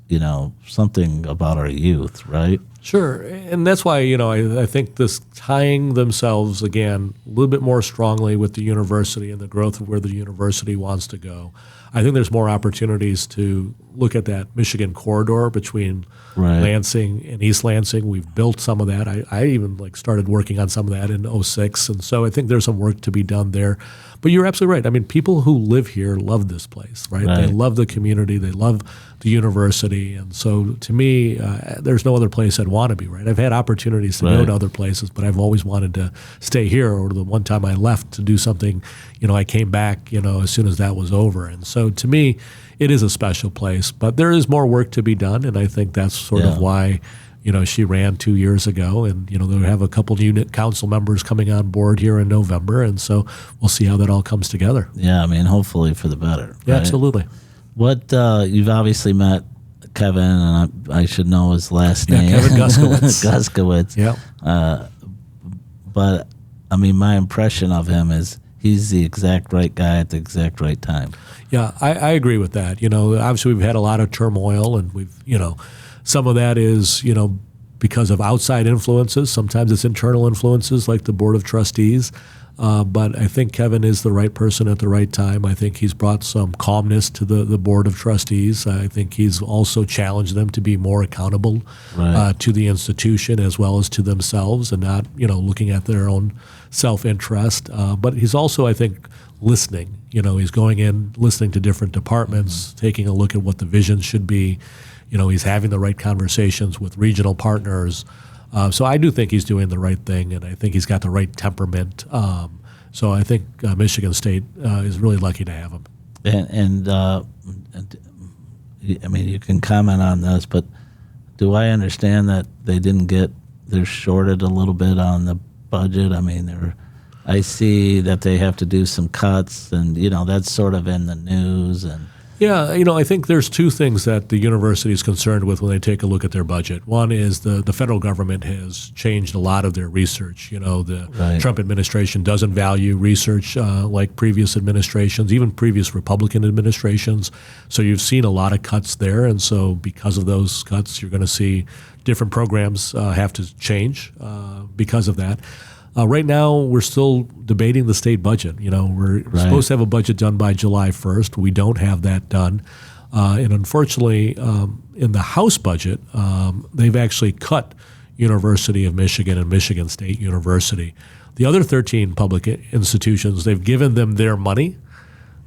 something about our youth, right?
Sure, and that's why I think this tying themselves again a little bit more strongly with the university and the growth of where the university wants to go. I think there's more opportunities to look at that Michigan corridor between Lansing and East Lansing. We've built some of that. I even started working on some of that in '06, and so I think there's some work to be done there. But you're absolutely right. I mean, people who live here love this place, right? They love the community. They love the university. And so to me, there's no other place I'd want to be, right? I've had opportunities to go to other places, but I've always wanted to stay here. Or the one time I left to do something, I came back, as soon as that was over. And so to me, it is a special place. But there is more work to be done, and I think that's sort of why she ran 2 years ago, and they'll have a couple unit council members coming on board here in November, and so we'll see how that all comes together.
Yeah, I mean, hopefully for the better.
Yeah, absolutely.
What you've obviously met Kevin, and I should know his last name.
Kevin Guskowitz.
Guskowitz.
Yeah.
But I mean, my impression of him is he's the exact right guy at the exact right time.
Yeah, I agree with that. Obviously we've had a lot of turmoil, and we've some of that is, because of outside influences. Sometimes it's internal influences like the Board of Trustees. But I think Kevin is the right person at the right time. I think he's brought some calmness to the Board of Trustees. I think he's also challenged them to be more accountable to the institution as well as to themselves, and not, looking at their own self-interest. But he's also, I think, listening. He's going in, listening to different departments, taking a look at what the vision should be. He's having the right conversations with regional partners. So I do think he's doing the right thing, and I think he's got the right temperament. So I think Michigan State is really lucky to have him.
And I mean, you can comment on this, but do I understand that they're shorted a little bit on the budget? I mean, I see that they have to do some cuts, and that's sort of in the news. And
yeah, I think there's two things that the university is concerned with when they take a look at their budget. One is the federal government has changed a lot of their research. The Trump administration doesn't value research like previous administrations, even previous Republican administrations. So you've seen a lot of cuts there, and so because of those cuts, you're going to see different programs have to change because of that. Right now, we're still debating the state budget. We're supposed to have a budget done by July 1st. We don't have that done. And unfortunately, in the House budget, they've actually cut University of Michigan and Michigan State University. The other 13 public institutions, they've given them their money.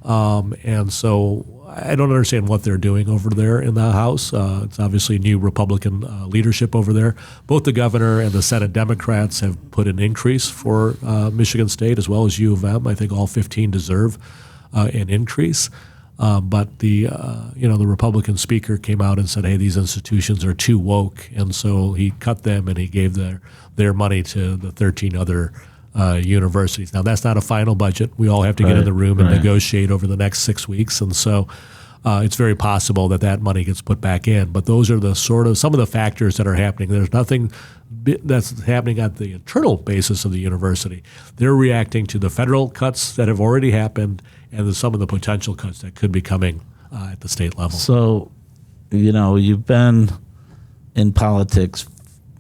And so I don't understand what they're doing over there in the House. It's obviously new Republican leadership over there. Both the governor and the Senate Democrats have put an increase for Michigan State as well as U of M. I think all 15 deserve an increase. But the Republican speaker came out and said, hey, these institutions are too woke. And so he cut them, and he gave their money to the 13 other universities. Now, that's not a final budget. We all have to get in the room and negotiate over the next 6 weeks, and so it's very possible that money gets put back in. But those are the some of the factors that are happening. There's nothing that's happening at the internal basis of the university. They're reacting to the federal cuts that have already happened and some of the potential cuts that could be coming at the state level.
So, you've been in politics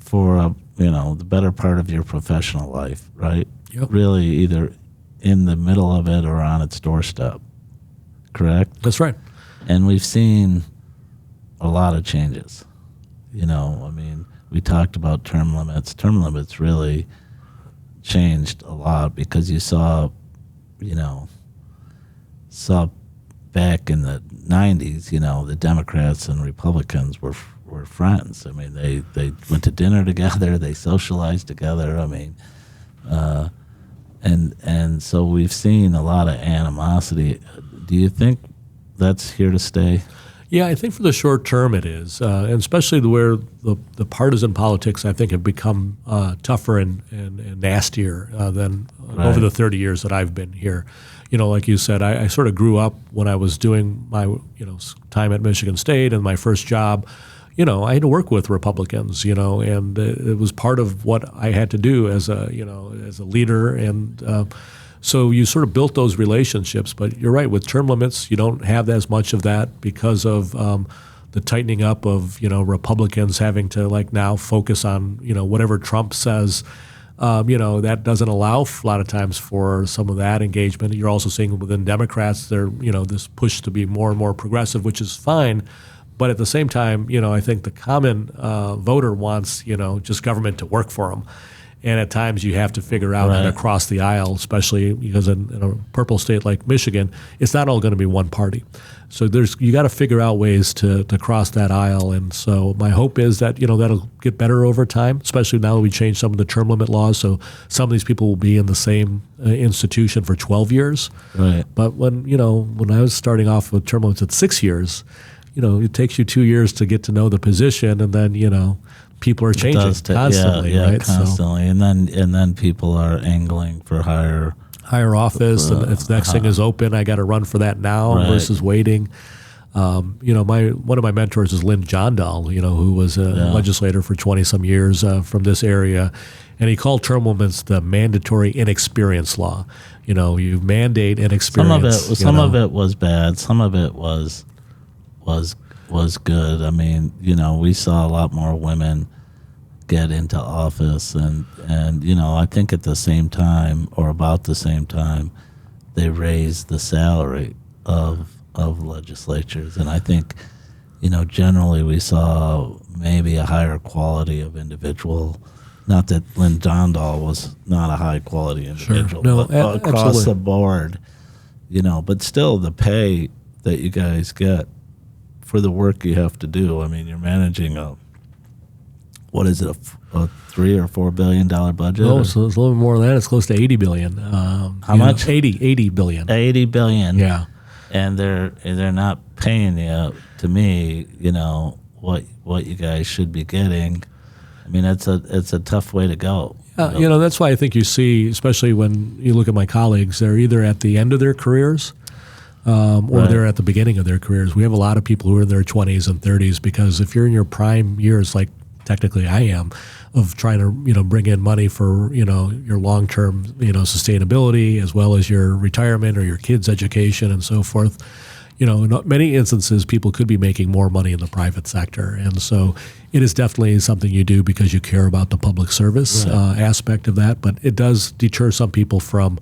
for the better part of your professional life, right?
Yep.
Really either in the middle of it or on its doorstep, correct?
That's right.
And we've seen a lot of changes. I mean, we talked about term limits. Term limits really changed a lot because you saw back in the 90s, the Democrats and Republicans were friends. I mean, they went to dinner together, they socialized together. I mean, and so we've seen a lot of animosity. Do you think that's here to stay?
Yeah, I think for the short term it is, and especially where the partisan politics, I think, have become tougher and nastier than over the 30 years that I've been here. Like you said, I sort of grew up when I was doing my time at Michigan State and my first job. I had to work with Republicans, and it was part of what I had to do as a leader, and so you sort of built those relationships. But you're right, with term limits, you don't have as much of that because of the tightening up of Republicans having to like now focus on whatever Trump says. That doesn't allow a lot of times for some of that engagement. You're also seeing within Democrats, they're this push to be more and more progressive, which is fine. But at the same time, I think the common voter wants just government to work for them. And at times you have to figure out how to cross the aisle, especially because in a purple state like Michigan, it's not all going to be one party. So you got to figure out ways to cross that aisle. And so my hope is that, that'll get better over time, especially now that we changed some of the term limit laws. So some of these people will be in the same institution for 12 years. Right. But when I was starting off with term limits at 6 years, it takes you 2 years to get to know the position, and then, people are changing constantly, right?
Constantly. So, and then people are angling for higher
office, and if the next thing is open, I got to run for that now versus waiting. One of my mentors is Lynn Johndal, who was a legislator for 20 some years from this area, and he called term limits the mandatory inexperience law. You mandate inexperience.
Some of it was bad. Some of it was good. I mean, we saw a lot more women get into office, and I think at the same time or about the same time, they raised the salary of legislatures, and I think generally we saw maybe a higher quality of individual. Not that Lynn Johndal was not a high quality individual,
No,
but across the board, but still the pay that you guys get for the work you have to do. I mean, you're managing a $3 or $4 billion budget?
No, so it's a little bit more than that. It's close to $80 billion.
How much?
$80 billion.
$80 billion.
Yeah.
And they're not paying you, to me, what you guys should be getting. I mean, it's a tough way to go.
That's why I think you see, especially when you look at my colleagues, they're either at the end of their careers or they're at the beginning of their careers. We have a lot of people who are in their 20s and 30s, because if you're in your prime years, like technically I am, of trying to bring in money for your long-term sustainability, as well as your retirement or your kids' education and so forth. In many instances, people could be making more money in the private sector, and so it is definitely something you do because you care about the public service aspect of that. But it does deter some people from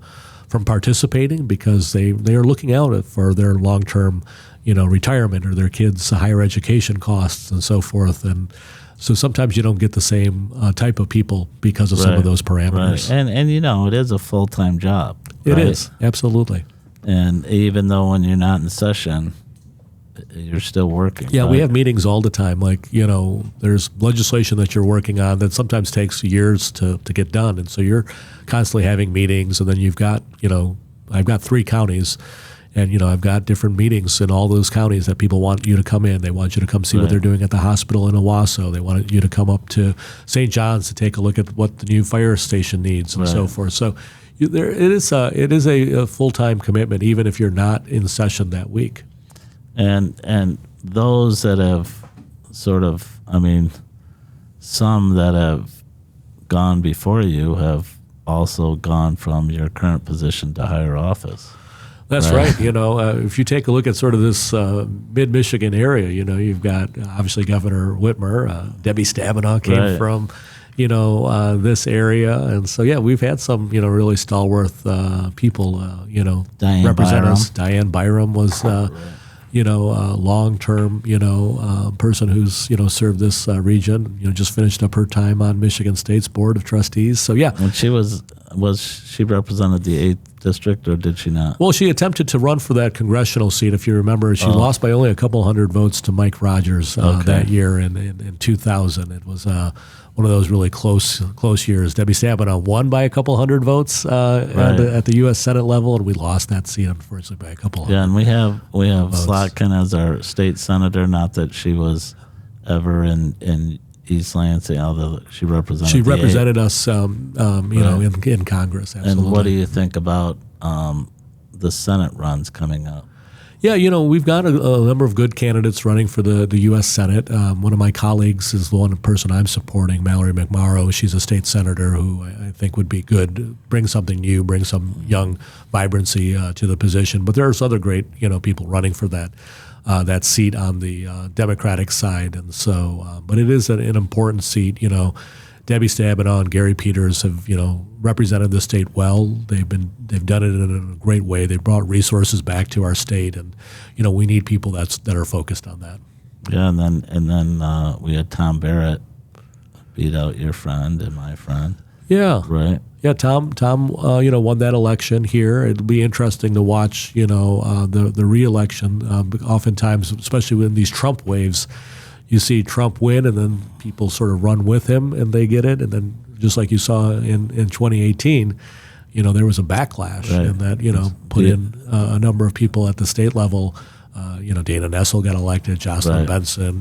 participating because they are looking out for their long-term retirement or their kids' higher education costs and so forth. And so sometimes you don't get the same type of people because of some of those parameters.
Right. And it is a full-time job.
It is, absolutely.
And even though when you're not in session, you're still working.
Yeah, we have meetings all the time. Like, there's legislation that you're working on that sometimes takes years to get done. And so you're constantly having meetings. And then you've got, I've got 3 counties. And, I've got different meetings in all those counties that people want you to come in. They want you to come see what they're doing at the hospital in Owasso. They want you to come up to St. John's to take a look at what the new fire station needs and so forth. So it is a full-time commitment, even if you're not in session that week.
And those that have some that have gone before you have also gone from your current position to higher office.
That's right. If you take a look at sort of this mid-Michigan area, you've got obviously Governor Whitmer, Debbie Stabenow came from, this area. And so, we've had some, really stalwart people,
Diane
represent
Byram.
us. Diane Byram was, a long-term, person who's, served this region, just finished up her time on Michigan State's Board of Trustees. So,
When she was she represented the 8th district, or did she not?
Well, she attempted to run for that congressional seat. If you remember, she lost by only a couple hundred votes to Mike Rogers that year in 2000. It was one of those really close years. Debbie Stabenow won by a couple hundred votes at the U.S. Senate level, and we lost that seat, unfortunately, by a couple hundred.
Yeah, and we have Slotkin as our state senator. Not that she was ever in East Lansing, although she represented
us, in Congress. Absolutely.
And what do you think about the Senate runs coming up?
Yeah, we've got a number of good candidates running for the U.S. Senate. One of my colleagues is the one person I'm supporting, Mallory McMorrow. She's a state senator who I think would be good, bring something new, bring some young vibrancy to the position. But there's other great, people running for that. that seat on the Democratic side. And so, but it is an important seat. Debbie Stabenow and Gary Peters have represented the state well. They've done it in a great way. They brought resources back to our state, and we need people that are focused on that.
Yeah, and then we had Tom Barrett beat out your friend and my friend.
Yeah,
right.
Yeah, Tom, won that election here. It'll be interesting to watch, the re-election. Oftentimes, especially in these Trump waves, you see Trump win, and then people sort of run with him, and they get it. And then, just like you saw in 2018, there was a backlash,
right.
and that put in a number of people at the state level. Dana Nessel got elected, Jocelyn
right.
Benson,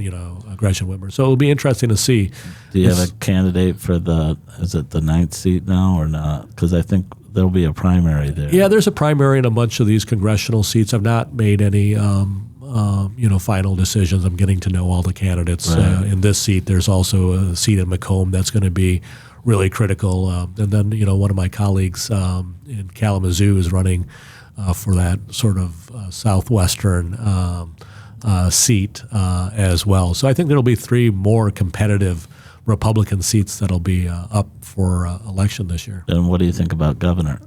Gretchen Whitmer. So it'll be interesting to see.
Do you have a candidate for is it the 9th seat now or not? Because I think there'll be a primary there.
Yeah, there's a primary in a bunch of these congressional seats. I've not made any, final decisions. I'm getting to know all the candidates.
Right.
In this seat, there's also a seat in Macomb that's going to be really critical. And then, one of my colleagues in Kalamazoo is running for that sort of southwestern seat as well. So I think there'll be 3 more competitive Republican seats that'll be up for election this year.
And what do you think about governor?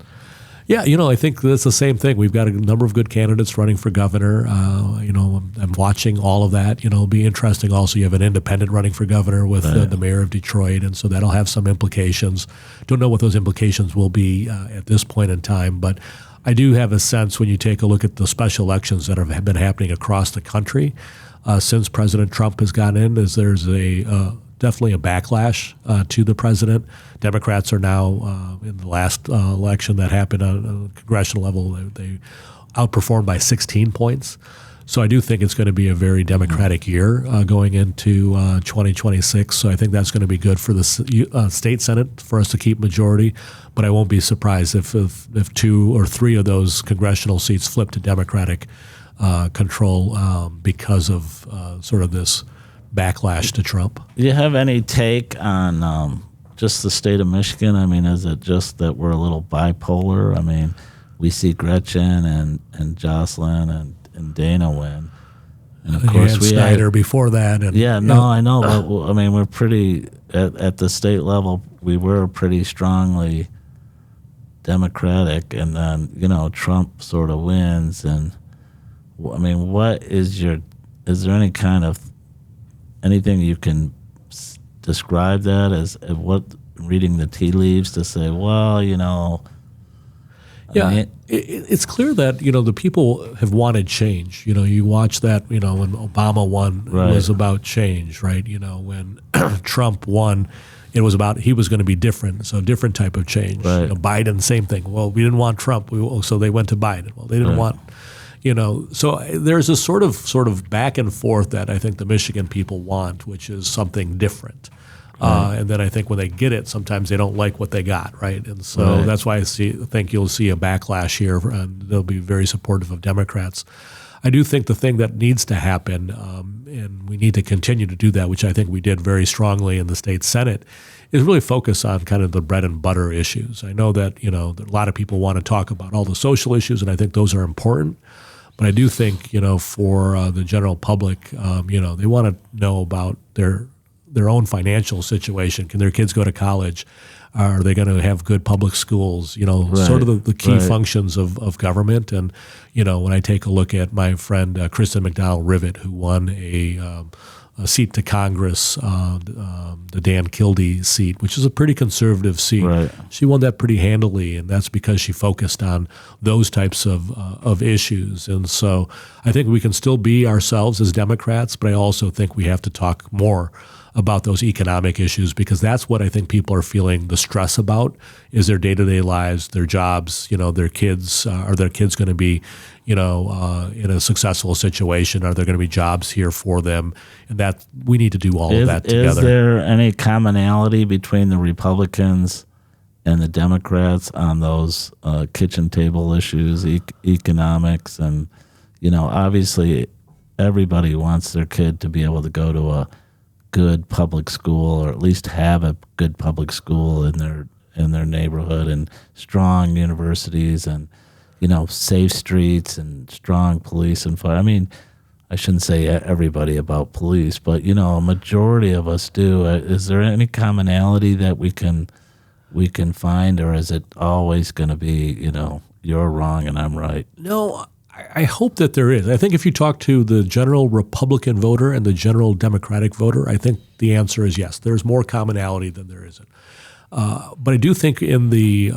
Yeah, I think that's the same thing. We've got a number of good candidates running for governor. I'm watching all of that. It'll be interesting also. You have an independent running for governor with
right.
the mayor of Detroit, and so that'll have some implications. Don't know what those implications will be at this point in time, but I do have a sense when you take a look at the special elections that have been happening across the country since President Trump has gotten in, is there's definitely a backlash to the president. Democrats are now, in the last election that happened on a congressional level, they outperformed by 16 points. So I do think it's going to be a very Democratic year going into 2026. So I think that's going to be good for the state Senate for us to keep majority. But I won't be surprised if 2 or 3 of those congressional seats flip to Democratic control because of sort of this backlash to Trump.
Do you have any take on just the state of Michigan? I mean, is it just that we're a little bipolar? I mean, we see Gretchen and Jocelyn and Dana win. And
of course, we Snyder before that. And,
I know. But, I mean, we're pretty, at the state level, we were pretty strongly Democratic. And then, Trump sort of wins. And, I mean, is there any kind of, anything you can describe that as what, reading the tea leaves to say, well,
it's clear that the people have wanted change. You watch that. When Obama won,
right.
It was about change, right? When Trump won, it was about he was going to be different, so different type of change.
Right.
Biden, same thing. Well, we didn't want Trump, so they went to Biden. Well, they didn't
right.
want. So there's a sort of back and forth that I think the Michigan people want, which is something different. Right. And then I think when they get it, sometimes they don't like what they got, right? And so
right.
that's why I think you'll see a backlash here, and they'll be very supportive of Democrats. I do think the thing that needs to happen, and we need to continue to do that, which I think we did very strongly in the state Senate, is really focus on kind of the bread and butter issues. I know that that a lot of people want to talk about all the social issues, and I think those are important. But I do think for the general public, they want to know about their own financial situation. Can their kids go to college? Are they going to have good public schools?
Right.
Sort of the key
right.
functions of government. And, when I take a look at my friend Kristen McDonald-Rivet, who won a seat to Congress, the Dan Kildee seat, which is a pretty conservative seat.
Right.
She won that pretty handily, and that's because she focused on those types of issues. And so I think we can still be ourselves as Democrats, but I also think we have to talk more about those economic issues, because that's what I think people are feeling the stress about, is their day-to-day lives, their jobs, their kids. Are their kids going to be, in a successful situation? Are there going to be jobs here for them? And that we need to do all of that together.
Is there any commonality between the Republicans and the Democrats on those kitchen table issues, economics? And, obviously everybody wants their kid to be able to go to a good public school, or at least have a good public school in their neighborhood, and strong universities, and safe streets, and strong police and fire. I mean, I shouldn't say everybody about police, but a majority of us do. Is there any commonality that we can find, or is it always going to be, you're wrong and I'm right?
No, I hope that there is. I think if you talk to the general Republican voter and the general Democratic voter, I think the answer is yes. There's more commonality than there isn't. But I do think in the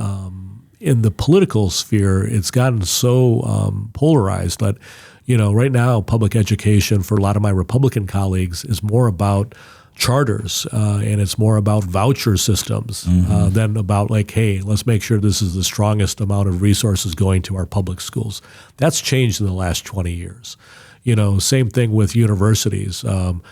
political sphere, it's gotten so polarized that, right now public education for a lot of my Republican colleagues is more about charters and it's more about voucher systems than about like, hey, let's make sure this is the strongest amount of resources going to our public schools. That's changed in the last 20 years. Same thing with universities. 20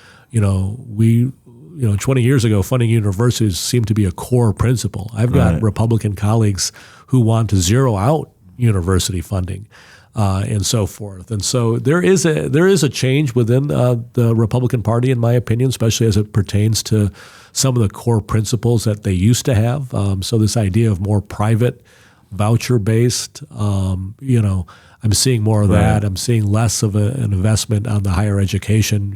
years ago, funding universities seemed to be a core principle. I've got Republican colleagues who want to zero out university funding. And so forth. And so there is a change within the Republican Party, in my opinion, especially as it pertains to some of the core principles that they used to have. So this idea of more private, voucher-based, I'm seeing more of that. I'm seeing less of an investment on the higher education.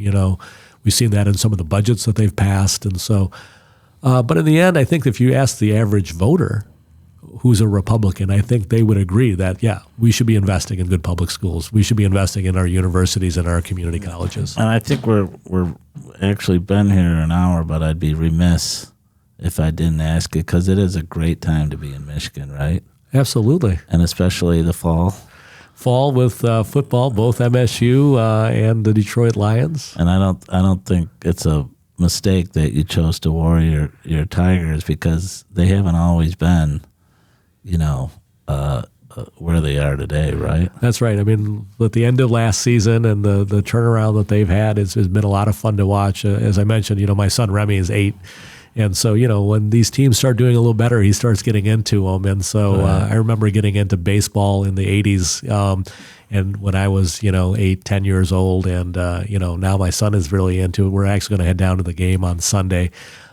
We've seen that in some of the budgets that they've passed. And so, but in the end, I think if you ask the average voter who's a Republican, I think they would agree that, we should be investing in good public schools. We should be investing in our universities and our community colleges.
And I think we're actually been here an hour, but I'd be remiss if I didn't ask it, because it is a great time to be in Michigan, right?
Absolutely.
And especially the fall.
Fall with football, both MSU and the Detroit Lions.
And I don't think it's a mistake that you chose to wear your Tigers, because they haven't always been where they are today, right?
That's right. I mean, at the end of last season and the turnaround that they've had has been a lot of fun to watch. As I mentioned, my son Remy is 8. And so, when these teams start doing a little better, he starts getting into them. And so I remember getting into baseball in the 80s and when I was, 8, 10 years old. And, now my son is really into it. We're actually going to head down to the game on Sunday.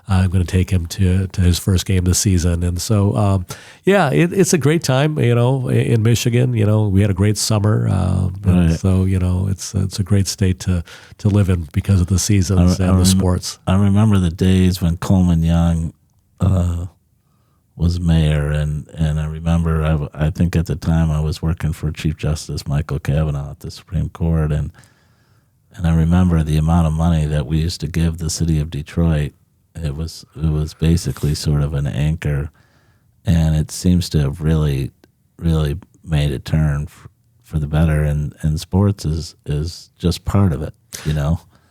I'm going to take him to his first game this season. And so, it's a great time, in Michigan. We had a great summer. And so, it's a great state to live in because of the seasons and the sports.
I remember the days when Coleman Young was mayor. And I remember, I think at the time I was working for Chief Justice Michael Kavanaugh at the Supreme Court. And I remember the amount of money that we used to give the city of Detroit. It was basically sort of an anchor, and it seems to have really, really made a turn for the better. And sports is just part of it,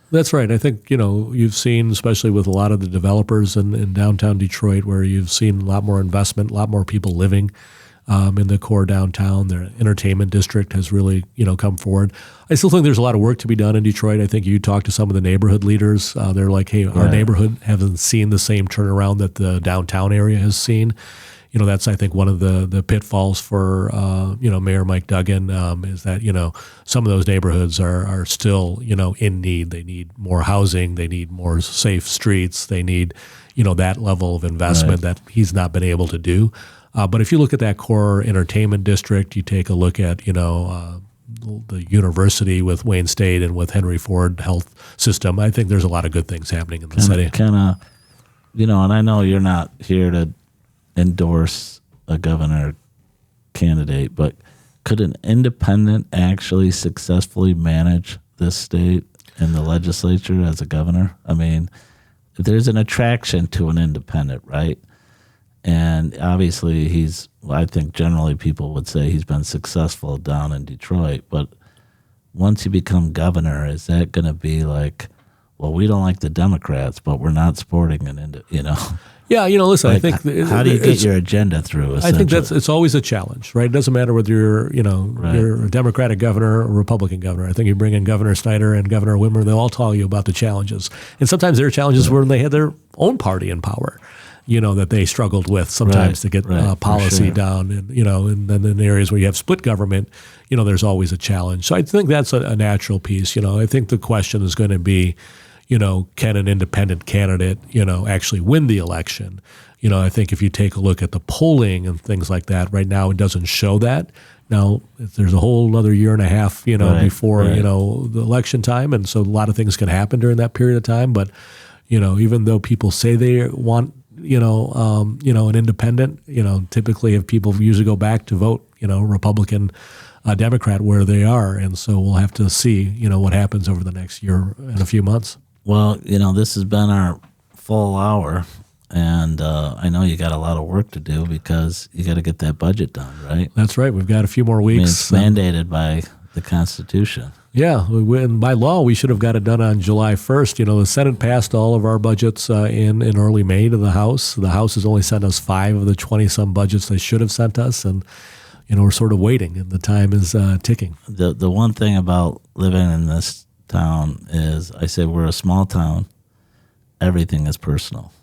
That's right. I think, you've seen, especially with a lot of the developers in downtown Detroit, where you've seen a lot more investment, a lot more people living in the core downtown. Their entertainment district has really, come forward. I still think there's a lot of work to be done in Detroit. I think you talk to some of the neighborhood leaders. They're like, hey, our neighborhood hasn't seen the same turnaround that the downtown area has seen. That's, I think, one of the pitfalls for, Mayor Mike Duggan is that, some of those neighborhoods are still, in need. They need more housing. They need more safe streets. They need, that level of investment that he's not been able to do. But if you look at that core entertainment district, you take a look at, the university with Wayne State and with Henry Ford Health System, I think there's a lot of good things happening in the city.
And I know you're not here to endorse a governor candidate, but could an independent actually successfully manage this state in the legislature as a governor? I mean, there's an attraction to an independent, right? And obviously I think generally people would say he's been successful down in Detroit, but once you become governor, is that going to be like, well, we don't like the Democrats, but we're not supporting
Yeah, listen,
like,
I think...
How do you get your agenda through,
I think it's always a challenge, right? It doesn't matter whether you're a Democratic governor or a Republican governor. I think you bring in Governor Snyder and Governor Whitmer, they'll all tell you about the challenges. And sometimes there are challenges where they had their own party in power, that they struggled with sometimes to get policy down. And, and then in areas where you have split government, there's always a challenge. So I think that's a natural piece. I think the question is going to be, can an independent candidate, actually win the election? I think if you take a look at the polling and things like that, right now it doesn't show that. Now, there's a whole other year and a half, before,
right.
The election time. And so a lot of things can happen during that period of time. But, even though people say they want, an independent, typically if people usually go back to vote, Republican, Democrat where they are. And so we'll have to see, what happens over the next year and a few months.
Well, this has been our full hour. And I know you got a lot of work to do because you got to get that budget done, right?
That's right. We've got a few more
I mean,
weeks.
it's mandated by the Constitution.
Yeah, and by law, we should have got it done on July 1st. The Senate passed all of our budgets in early May to the House. The House has only sent us 5 of the 20-some budgets they should have sent us, and we're sort of waiting, and the time is ticking.
The one thing about living in this town is, I say we're a small town. Everything is personal.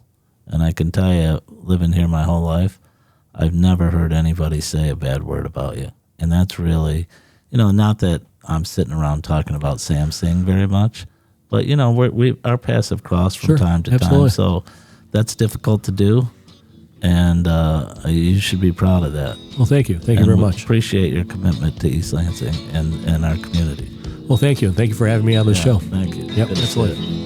And I can tell you, living here my whole life, I've never heard anybody say a bad word about you. And that's really, not that I'm sitting around talking about Sam Singh very much, but, our paths have crossed from time to
absolutely.
time. So that's difficult to do. And you should be proud of that.
Well, thank you. Thank you very much.
Appreciate your commitment to East Lansing and our community.
Well, thank you. Thank you for having me on the show.
Thank you.
Yep,
Good to see
absolutely.
you.